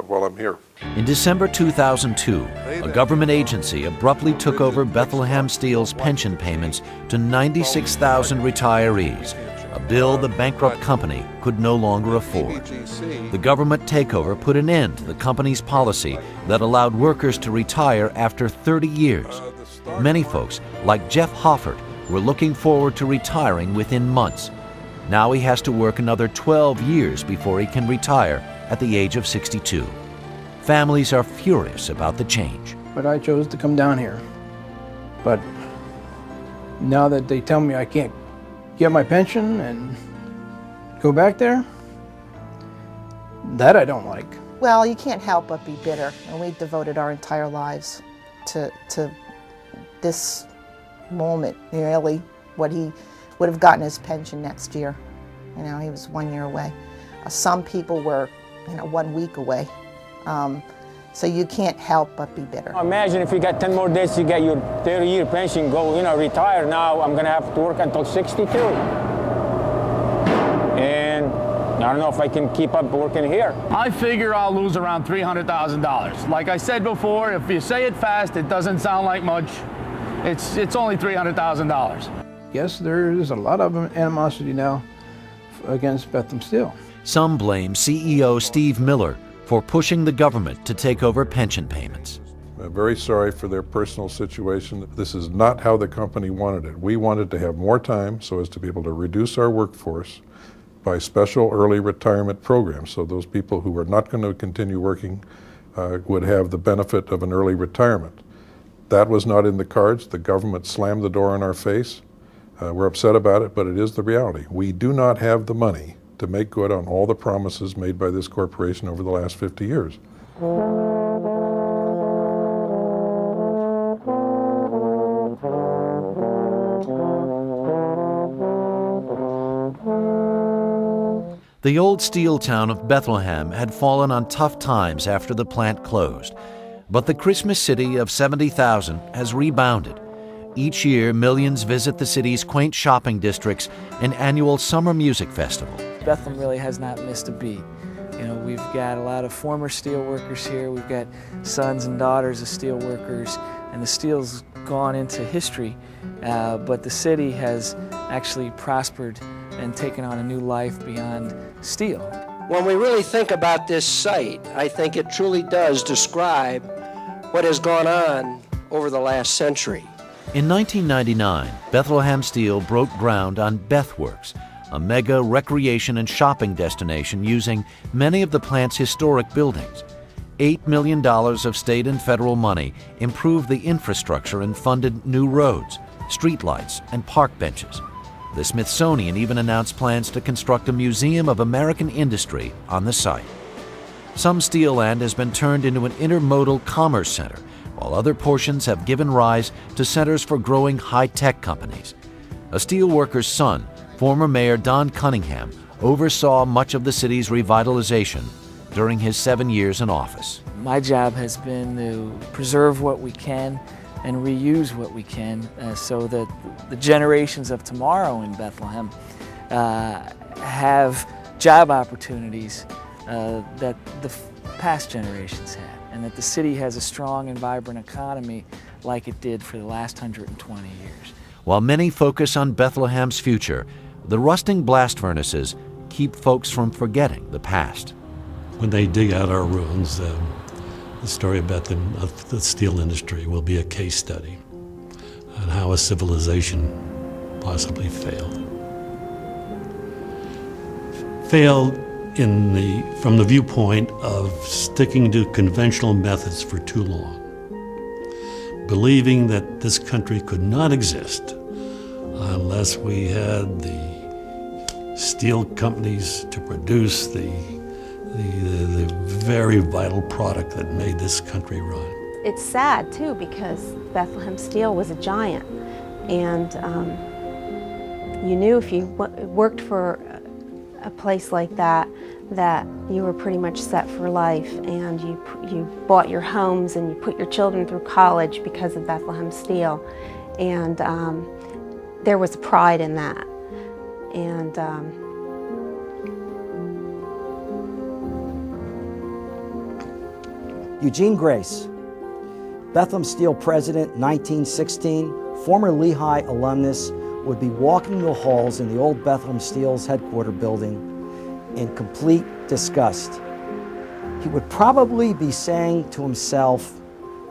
while I'm here. In December 2002, a government agency abruptly took over Bethlehem Steel's pension payments to 96,000 retirees, a bill the bankrupt company could no longer afford. The government takeover put an end to the company's policy that allowed workers to retire after 30 years. Many folks, like Jeff Hoffert, were looking forward to retiring within months. Now he has to work another 12 years before he can retire at the age of 62. Families are furious about the change. But I chose to come down here. But now that they tell me I can't get my pension and go back there, that I don't like. Well, you can't help but be bitter, and we devoted our entire lives to this moment. Really, what he would have gotten his pension next year. You know, he was 1 year away. Some people were, 1 week away. So you can't help but be bitter. Imagine if you got 10 more days to get your 30-year pension, retire. Now I'm gonna have to work until 62. And I don't know if I can keep up working here. I figure I'll lose around $300,000. Like I said before, if you say it fast, it doesn't sound like much. It's only $300,000. Yes, there is a lot of animosity now against Bethlehem Steel. Some blame CEO Steve Miller for pushing the government to take over pension payments. I'm very sorry for their personal situation. This is not how the company wanted it. We wanted to have more time so as to be able to reduce our workforce by special early retirement programs. So those people who are not going to continue working would have the benefit of an early retirement. That was not in the cards. The government slammed the door in our face. We're upset about it, but it is the reality. We do not have the money to make good on all the promises made by this corporation over the last 50 years. The old steel town of Bethlehem had fallen on tough times after the plant closed, but the Christmas city of 70,000 has rebounded. Each year, millions visit the city's quaint shopping districts and annual summer music festival. Bethlehem really has not missed a beat. You know, we've got a lot of former steel workers here. We've got sons and daughters of steel workers, and the steel's gone into history, but the city has actually prospered and taken on a new life beyond steel. When we really think about this site, I think it truly does describe what has gone on over the last century. In 1999, Bethlehem Steel broke ground on Bethworks, a mega recreation and shopping destination using many of the plant's historic buildings. $8 million of state and federal money improved the infrastructure and funded new roads, streetlights, and park benches. The Smithsonian even announced plans to construct a museum of American industry on the site. Some steel land has been turned into an intermodal commerce center, while other portions have given rise to centers for growing high-tech companies. A steelworker's son, former Mayor Don Cunningham, oversaw much of the city's revitalization during his 7 years in office. My job has been to preserve what we can and reuse what we can so that the generations of tomorrow in Bethlehem have job opportunities that the past generations had, and that the city has a strong and vibrant economy like it did for the last 120 years. While many focus on Bethlehem's future, the rusting blast furnaces keep folks from forgetting the past. When they dig out our ruins, the story about the steel industry will be a case study on how a civilization possibly failed. Failed from the viewpoint of sticking to conventional methods for too long, believing that this country could not exist unless we had the steel companies to produce the very vital product that made this country run. It's sad too, because Bethlehem Steel was a giant, and you knew if you worked for a place like that you were pretty much set for life, and you bought your homes and you put your children through college because of Bethlehem Steel, and there was pride in that. And Eugene Grace, Bethlehem Steel president, 1916, former Lehigh alumnus, would be walking the halls in the old Bethlehem Steel's headquarters building in complete disgust. He would probably be saying to himself,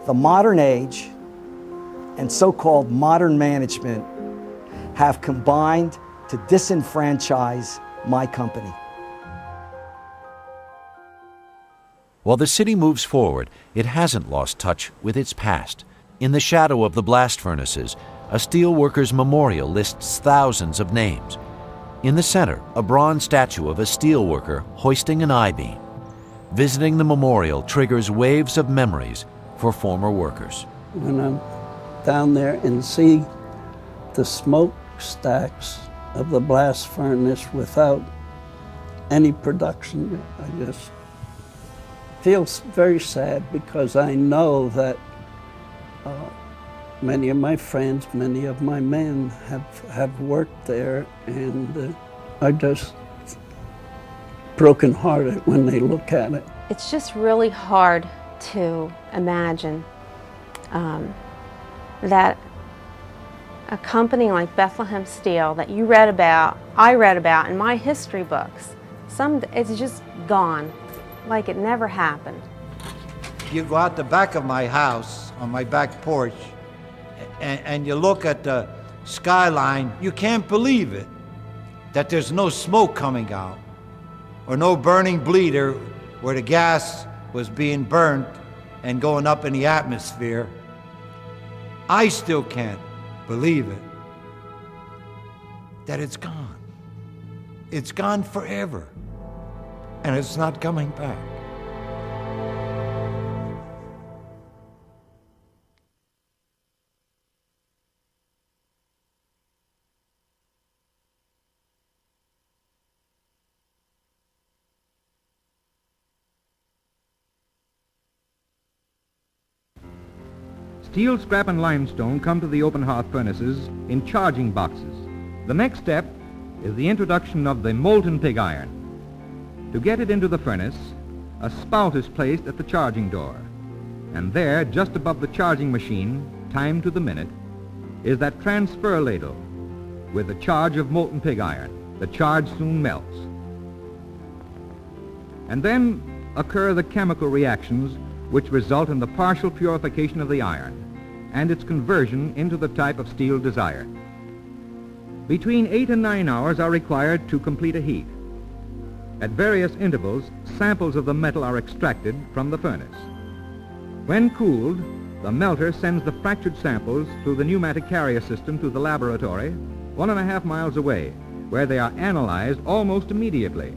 the modern age and so-called modern management have combined to disenfranchise my company. While the city moves forward, it hasn't lost touch with its past. In the shadow of the blast furnaces, a steelworkers' memorial lists thousands of names. In the center, a bronze statue of a steelworker hoisting an I-beam. Visiting the memorial triggers waves of memories for former workers. When I'm down there and see the smokestacks of the blast furnace without any production, I just feel very sad, because I know that many of my friends, many of my men have worked there, and are just brokenhearted when they look at it. it's just really hard to imagine that a company like Bethlehem Steel that you read about, I read about in my history books, it's just gone, like it never happened. You go out the back of my house, on my back porch, and you look at the skyline, you can't believe it, that there's no smoke coming out, or no burning bleeder where the gas was being burnt and going up in the atmosphere. I still can't believe it, that it's gone. It's gone forever, and it's not coming back. Steel, scrap, and limestone come to the open hearth furnaces in charging boxes. The next step is the introduction of the molten pig iron. To get it into the furnace, a spout is placed at the charging door. And there, just above the charging machine, timed to the minute, is that transfer ladle with a charge of molten pig iron. The charge soon melts. And then occur the chemical reactions which result in the partial purification of the iron and its conversion into the type of steel desired. Between 8 and 9 hours are required to complete a heat. At various intervals, samples of the metal are extracted from the furnace. When cooled, the melter sends the fractured samples through the pneumatic carrier system to the laboratory 1.5 miles away, where they are analyzed almost immediately.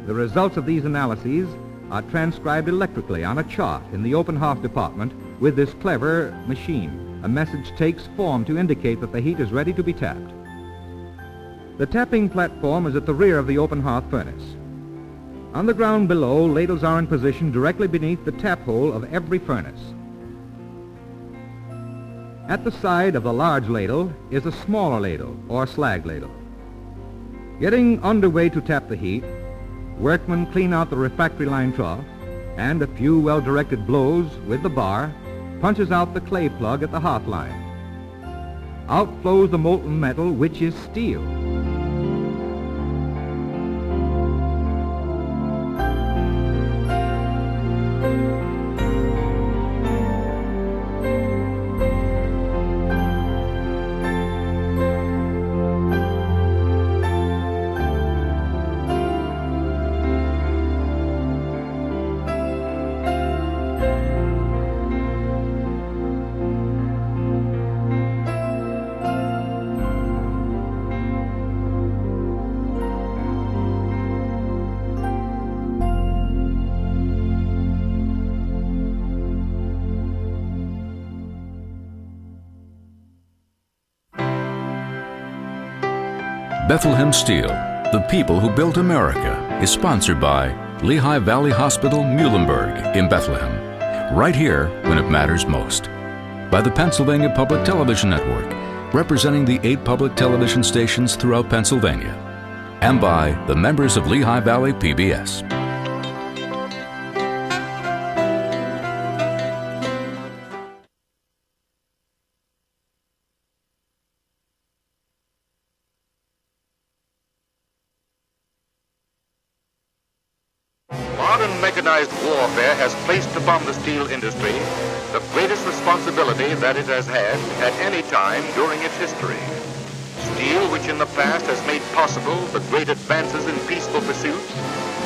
The results of these analyses are transcribed electrically on a chart in the open hearth department with this clever machine. A message takes form to indicate that the heat is ready to be tapped. The tapping platform is at the rear of the open hearth furnace. On the ground below, ladles are in position directly beneath the tap hole of every furnace. At the side of the large ladle is a smaller ladle or slag ladle. Getting underway to tap the heat, workmen clean out the refractory line trough, and a few well-directed blows with the bar punches out the clay plug at the hearth line. Out flows the molten metal, which is steel. Bethlehem Steel, the people who built America, is sponsored by Lehigh Valley Hospital, Muhlenberg in Bethlehem, right here when it matters most. By the Pennsylvania Public Television Network, representing the 8 public television stations throughout Pennsylvania, and by the members of Lehigh Valley PBS. Modern mechanized warfare has placed upon the steel industry the greatest responsibility that it has had at any time during its history. Steel, which in the past has made possible the great advances in peaceful pursuits,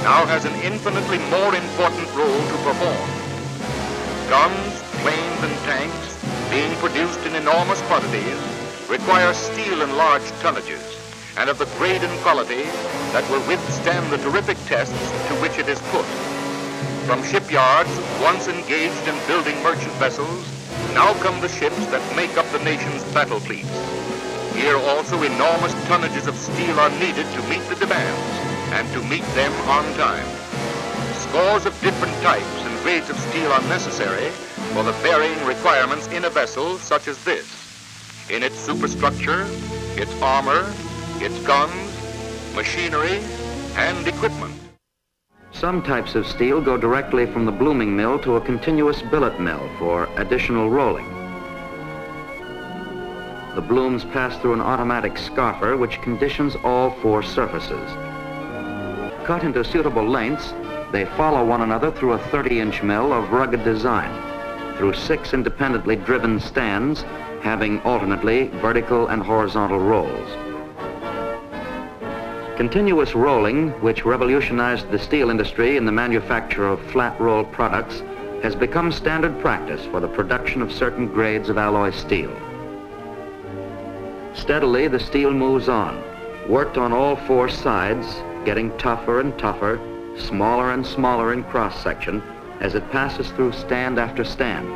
now has an infinitely more important role to perform. Guns, planes, and tanks, being produced in enormous quantities, require steel in large tonnages, and of the grade and quality that will withstand the terrific tests to which it is put. From shipyards once engaged in building merchant vessels, now come the ships that make up the nation's battle fleets. Here also enormous tonnages of steel are needed to meet the demands, and to meet them on time. Scores of different types and grades of steel are necessary for the varying requirements in a vessel such as this, in its superstructure, its armor, its guns, machinery, and equipment. Some types of steel go directly from the blooming mill to a continuous billet mill for additional rolling. the blooms pass through an automatic scarfer which conditions all 4 surfaces. Cut into suitable lengths, they follow one another through a 30-inch mill of rugged design, through 6 independently driven stands having alternately vertical and horizontal rolls. Continuous rolling, which revolutionized the steel industry in the manufacture of flat-rolled products, has become standard practice for the production of certain grades of alloy steel. Steadily, the steel moves on, worked on all 4 sides, getting tougher and tougher, smaller and smaller in cross-section as it passes through stand after stand.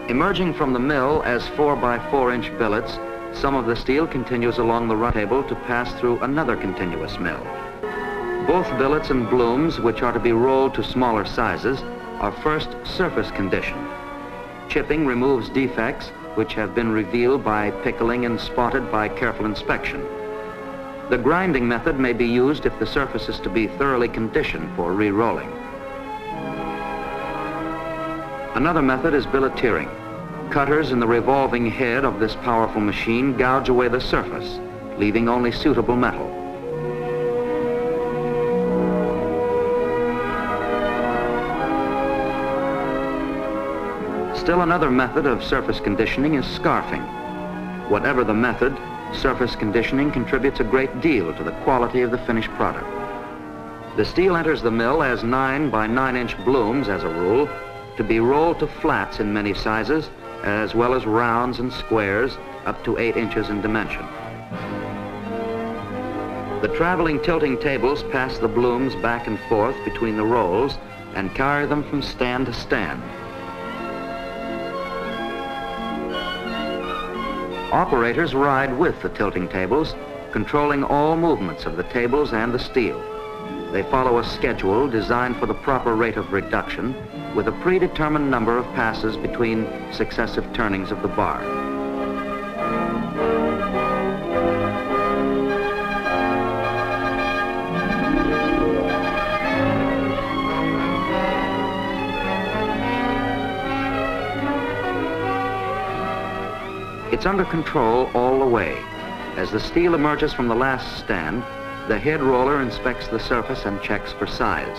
Emerging from the mill as 4 by 4-inch billets, some of the steel continues along the run table to pass through another continuous mill. Both billets and blooms, which are to be rolled to smaller sizes, are first surface conditioned. Chipping removes defects which have been revealed by pickling and spotted by careful inspection. The grinding method may be used if the surface is to be thoroughly conditioned for re-rolling. Another method is billeteering. Cutters in the revolving head of this powerful machine gouge away the surface, leaving only suitable metal. Still another method of surface conditioning is scarfing. Whatever the method, surface conditioning contributes a great deal to the quality of the finished product. The steel enters the mill as 9 by 9-inch blooms as a rule, to be rolled to flats in many sizes, as well as rounds and squares up to 8 inches in dimension. The traveling tilting tables pass the blooms back and forth between the rolls and carry them from stand to stand. Operators ride with the tilting tables, controlling all movements of the tables and the steel. They follow a schedule designed for the proper rate of reduction, with a predetermined number of passes between successive turnings of the bar. It's under control all the way. As the steel emerges from the last stand, the head roller inspects the surface and checks for size.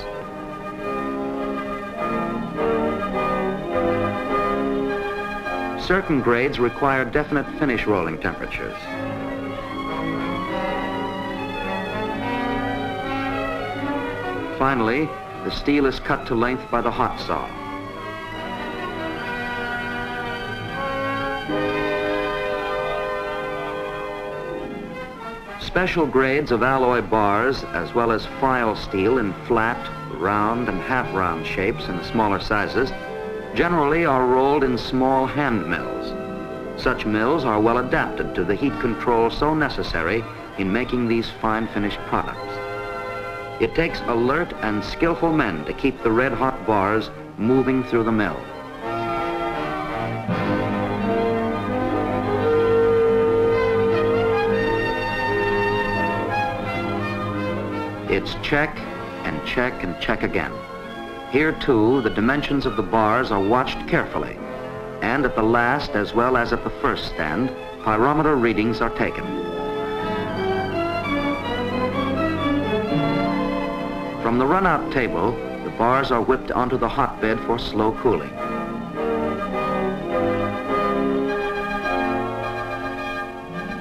Certain grades require definite finish rolling temperatures. Finally, the steel is cut to length by the hot saw. Special grades of alloy bars, as well as file steel in flat, round, and half-round shapes in the smaller sizes, generally are rolled in small hand mills. Such mills are well adapted to the heat control so necessary in making these fine finished products. It takes alert and skillful men to keep the red-hot bars moving through the mill. It's check and check and check again. Here too, the dimensions of the bars are watched carefully, and at the last as well as at the first stand, pyrometer readings are taken. From the run-out table, the bars are whipped onto the hotbed for slow cooling.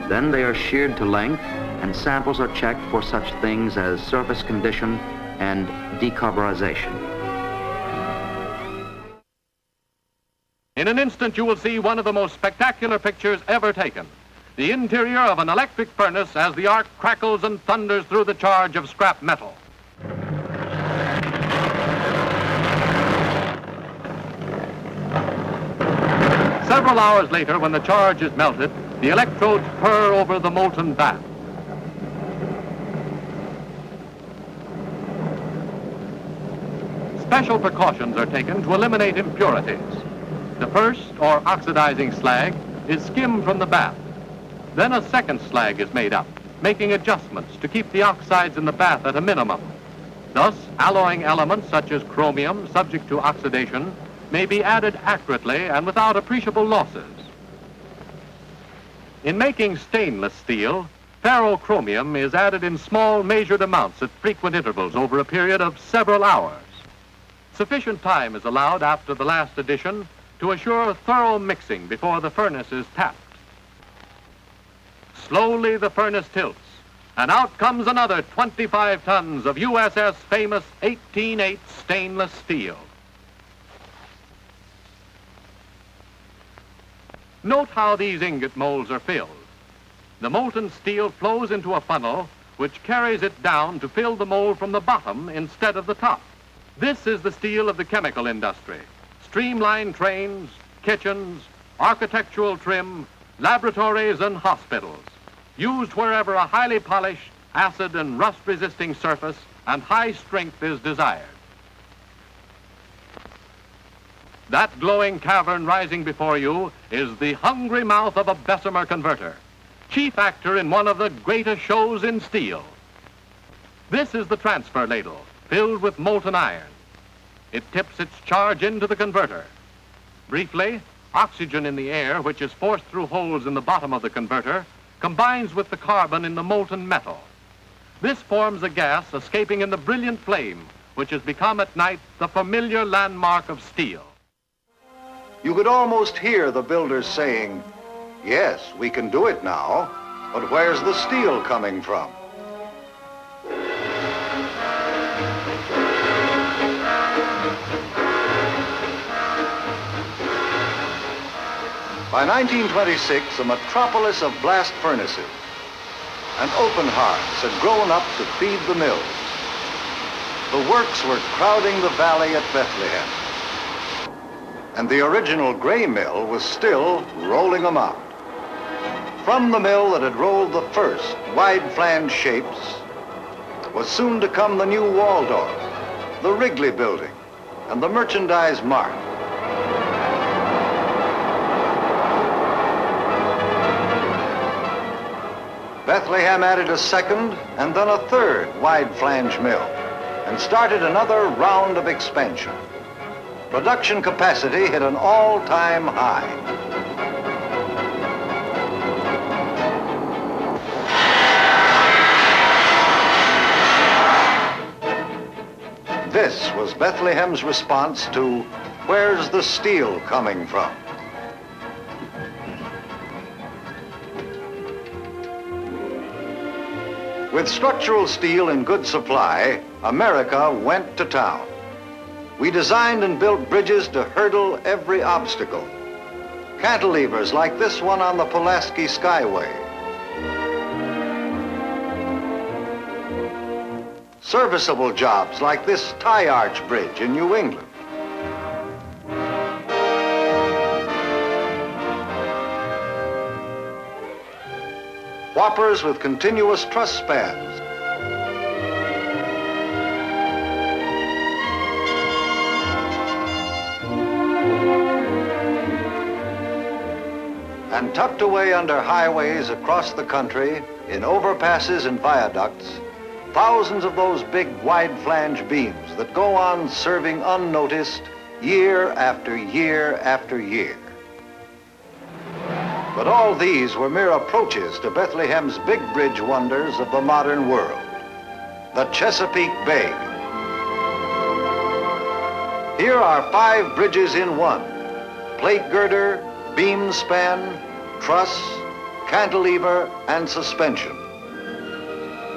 Then they are sheared to length, and samples are checked for such things as surface condition and decarburization. In an instant, you will see one of the most spectacular pictures ever taken. The interior of an electric furnace as the arc crackles and thunders through the charge of scrap metal. Several hours later, when the charge is melted, the electrodes purr over the molten bath. Special precautions are taken to eliminate impurities. The first, or oxidizing slag, is skimmed from the bath. Then a second slag is made up. making adjustments to keep the oxides in the bath at a minimum. Thus, alloying elements such as chromium, subject to oxidation, may be added accurately and without appreciable losses. In making stainless steel, ferrochromium is added in small measured amounts at frequent intervals over a period of several hours. Sufficient time is allowed after the last addition to assure thorough mixing before the furnace is tapped. Slowly the furnace tilts, and out comes another 25 tons of USS famous 18-8 stainless steel. Note how these ingot molds are filled. The molten steel flows into a funnel which carries it down to fill the mold from the bottom instead of the top. This is the steel of the chemical industry. Streamlined trains, kitchens, architectural trim, laboratories and hospitals. Used wherever a highly polished, acid and rust-resisting surface and high strength is desired. That glowing cavern rising before you is the hungry mouth of a Bessemer converter, chief actor in one of the greatest shows in steel. This is the transfer ladle, filled with molten iron. It tips its charge into the converter. Briefly, oxygen in the air, which is forced through holes in the bottom of the converter, combines with the carbon in the molten metal. This forms a gas escaping in the brilliant flame, which has become at night the familiar landmark of steel. You could almost hear the builders saying, "Yes, we can do it now, but where's the steel coming from?" By 1926, a metropolis of blast furnaces and open hearths had grown up to feed the mills. The works were crowding the valley at Bethlehem, and the original gray mill was still rolling them out. From the mill that had rolled the first wide flange shapes was soon to come the new Waldorf, the Wrigley Building, and the Merchandise Mart. Bethlehem added a second and then a third wide flange mill and started another round of expansion. Production capacity hit an all-time high. This was Bethlehem's response to "Where's the steel coming from?" With structural steel in good supply, America went to town. We designed and built bridges to hurdle every obstacle. Cantilevers like this one on the Pulaski Skyway. Serviceable jobs like this Tie Arch Bridge in New England. Whoppers with continuous truss spans. And tucked away under highways across the country, in overpasses and viaducts, thousands of those big wide flange beams that go on serving unnoticed year after year after year. But all these were mere approaches to Bethlehem's big bridge wonders of the modern world, the Chesapeake Bay. Here are 5 bridges in one: plate girder, beam span, truss, cantilever, and suspension.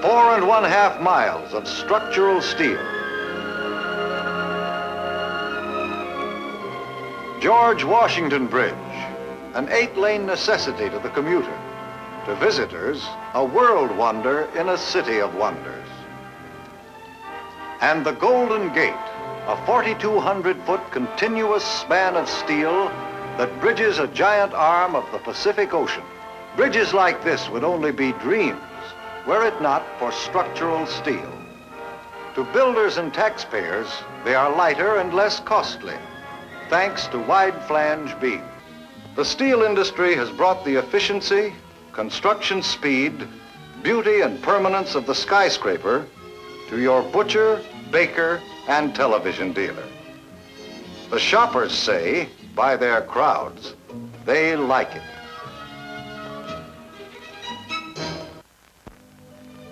4½ miles of structural steel. George Washington Bridge, an 8-lane necessity to the commuter. To visitors, a world wonder in a city of wonders. And the Golden Gate, a 4,200-foot continuous span of steel that bridges a giant arm of the Pacific Ocean. Bridges like this would only be dreams were it not for structural steel. To builders and taxpayers, they are lighter and less costly, thanks to wide flange beams. The steel industry has brought the efficiency, construction speed, beauty and permanence of the skyscraper to your butcher, baker, and television dealer. The shoppers say, by their crowds, they like it.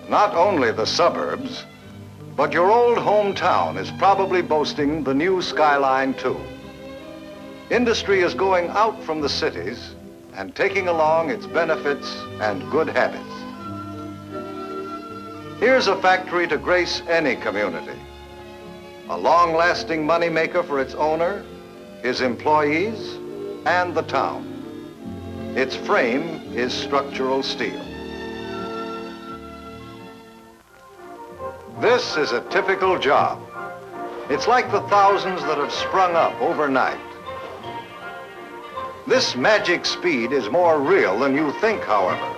Not only the suburbs, but your old hometown is probably boasting the new skyline too. Industry is going out from the cities and taking along its benefits and good habits. Here's a factory to grace any community. A long-lasting moneymaker for its owner, his employees, and the town. Its frame is structural steel. This is a typical job. It's like the thousands that have sprung up overnight. This magic speed is more real than you think, however.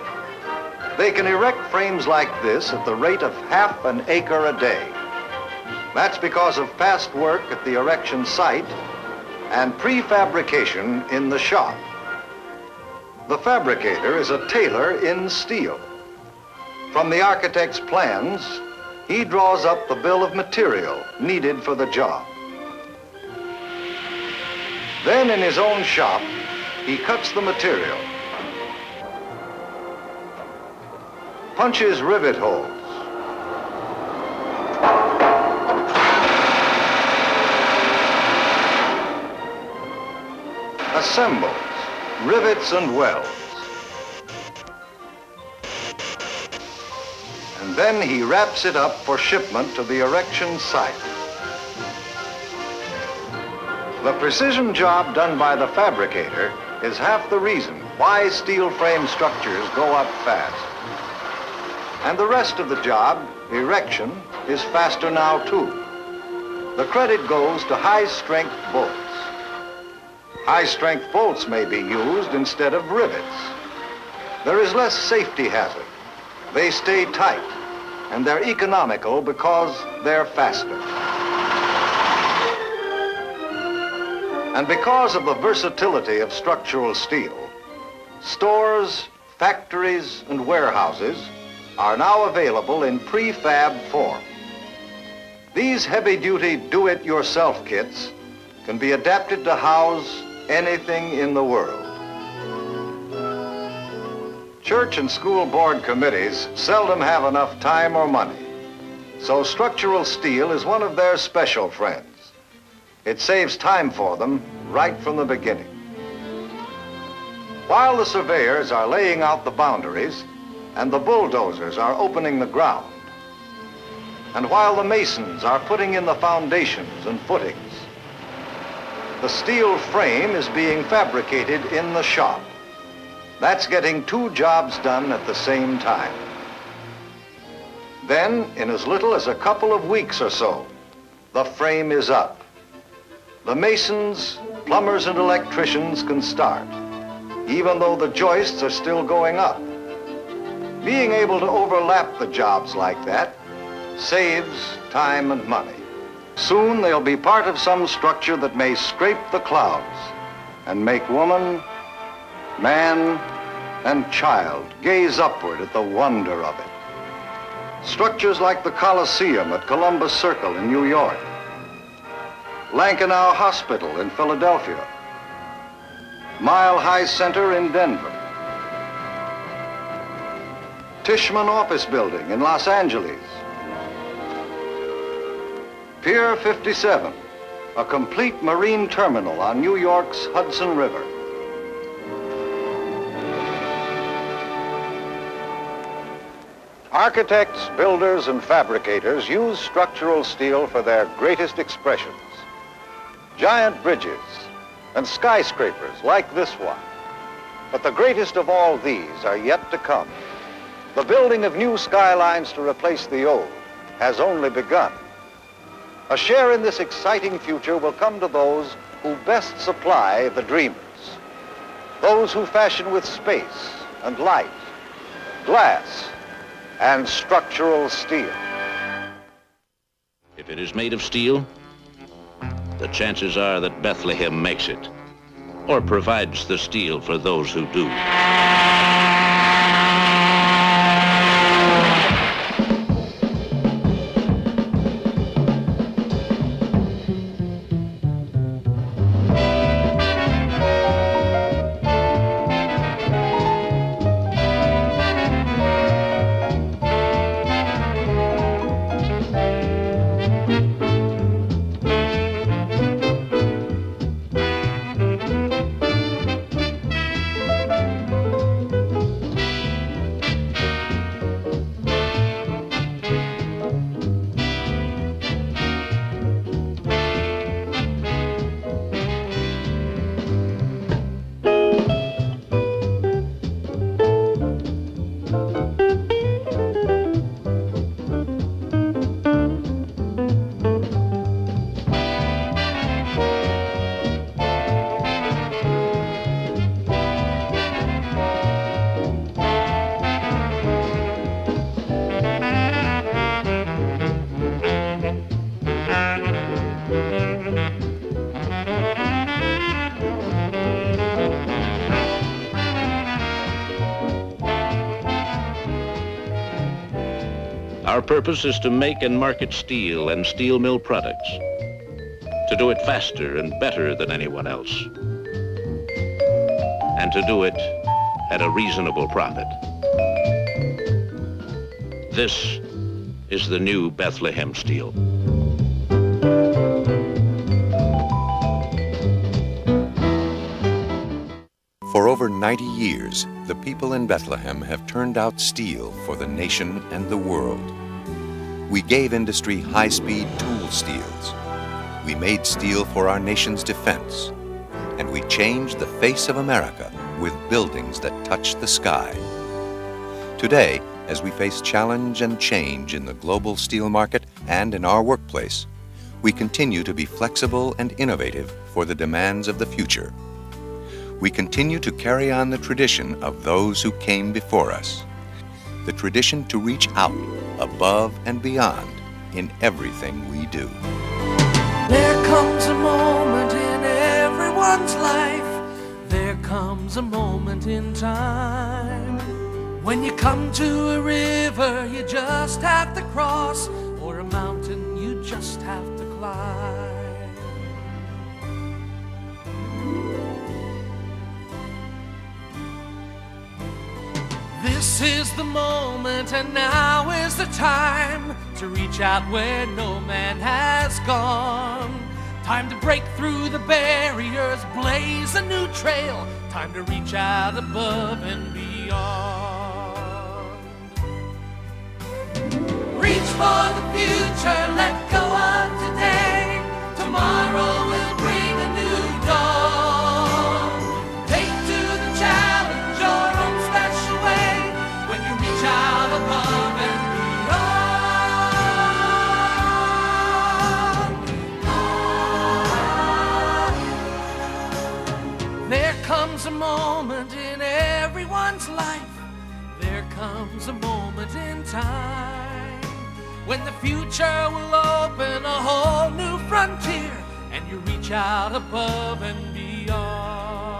They can erect frames like this at the rate of half an acre a day. That's because of past work at the erection site and prefabrication in the shop. The fabricator is a tailor in steel. From the architect's plans, he draws up the bill of material needed for the job. Then in his own shop, he cuts the material, punches rivet holes, assembles rivets and welds. And then he wraps it up for shipment to the erection site. The precision job done by the fabricator is half the reason why steel frame structures go up fast. And the rest of the job, erection, is faster now too. The credit goes to high-strength bolts. High-strength bolts may be used instead of rivets. There is less safety hazard. They stay tight, and they're economical because they're faster. And because of the versatility of structural steel, stores, factories, and warehouses are now available in prefab form. These heavy-duty do-it-yourself kits can be adapted to house anything in the world. Church and school board committees seldom have enough time or money, so structural steel is one of their special friends. It saves time for them right from the beginning. While the surveyors are laying out the boundaries and the bulldozers are opening the ground, and while the masons are putting in the foundations and footings, the steel frame is being fabricated in the shop. That's getting two jobs done at the same time. Then, in as little as a couple of weeks or so, the frame is up. The masons, plumbers, and electricians can start, even though the joists are still going up. Being able to overlap the jobs like that saves time and money. Soon they'll be part of some structure that may scrape the clouds and make woman, man, and child gaze upward at the wonder of it. Structures like the Coliseum at Columbus Circle in New York, Lankenau Hospital in Philadelphia, Mile High Center in Denver, Tishman Office Building in Los Angeles, Pier 57, a complete marine terminal on New York's Hudson River. Architects, builders, and fabricators use structural steel for their greatest expressions. Giant bridges and skyscrapers like this one. But the greatest of all these are yet to come. The building of new skylines to replace the old has only begun. A share in this exciting future will come to those who best supply the dreamers. Those who fashion with space and light, glass, and structural steel. If it is made of steel, the chances are that Bethlehem makes it, or provides the steel for those who do. Our purpose is to make and market steel and steel mill products, to do it faster and better than anyone else, and to do it at a reasonable profit. This is the new Bethlehem Steel. For over 90 years, the people in Bethlehem have turned out steel for the nation and the world. We gave industry high-speed tool steels. We made steel for our nation's defense. And we changed the face of America with buildings that touch the sky. Today, as we face challenge and change in the global steel market and in our workplace, we continue to be flexible and innovative for the demands of the future. We continue to carry on the tradition of those who came before us, the tradition to reach out, above and beyond, in everything we do. There comes a moment in everyone's life, there comes a moment in time, when you come to a river you just have to cross, or a mountain you just have to climb. This is the moment, and now is the time to reach out where no man has gone. Time to break through the barriers, blaze a new trail. Time to reach out above and beyond. Reach for the future, let go of today. Tomorrow will bring a new dawn. Take to the challenge your own special way when you reach out above and beyond. There comes a moment in everyone's life, there comes a moment in time, when the future will open a whole new frontier and you reach out above and beyond.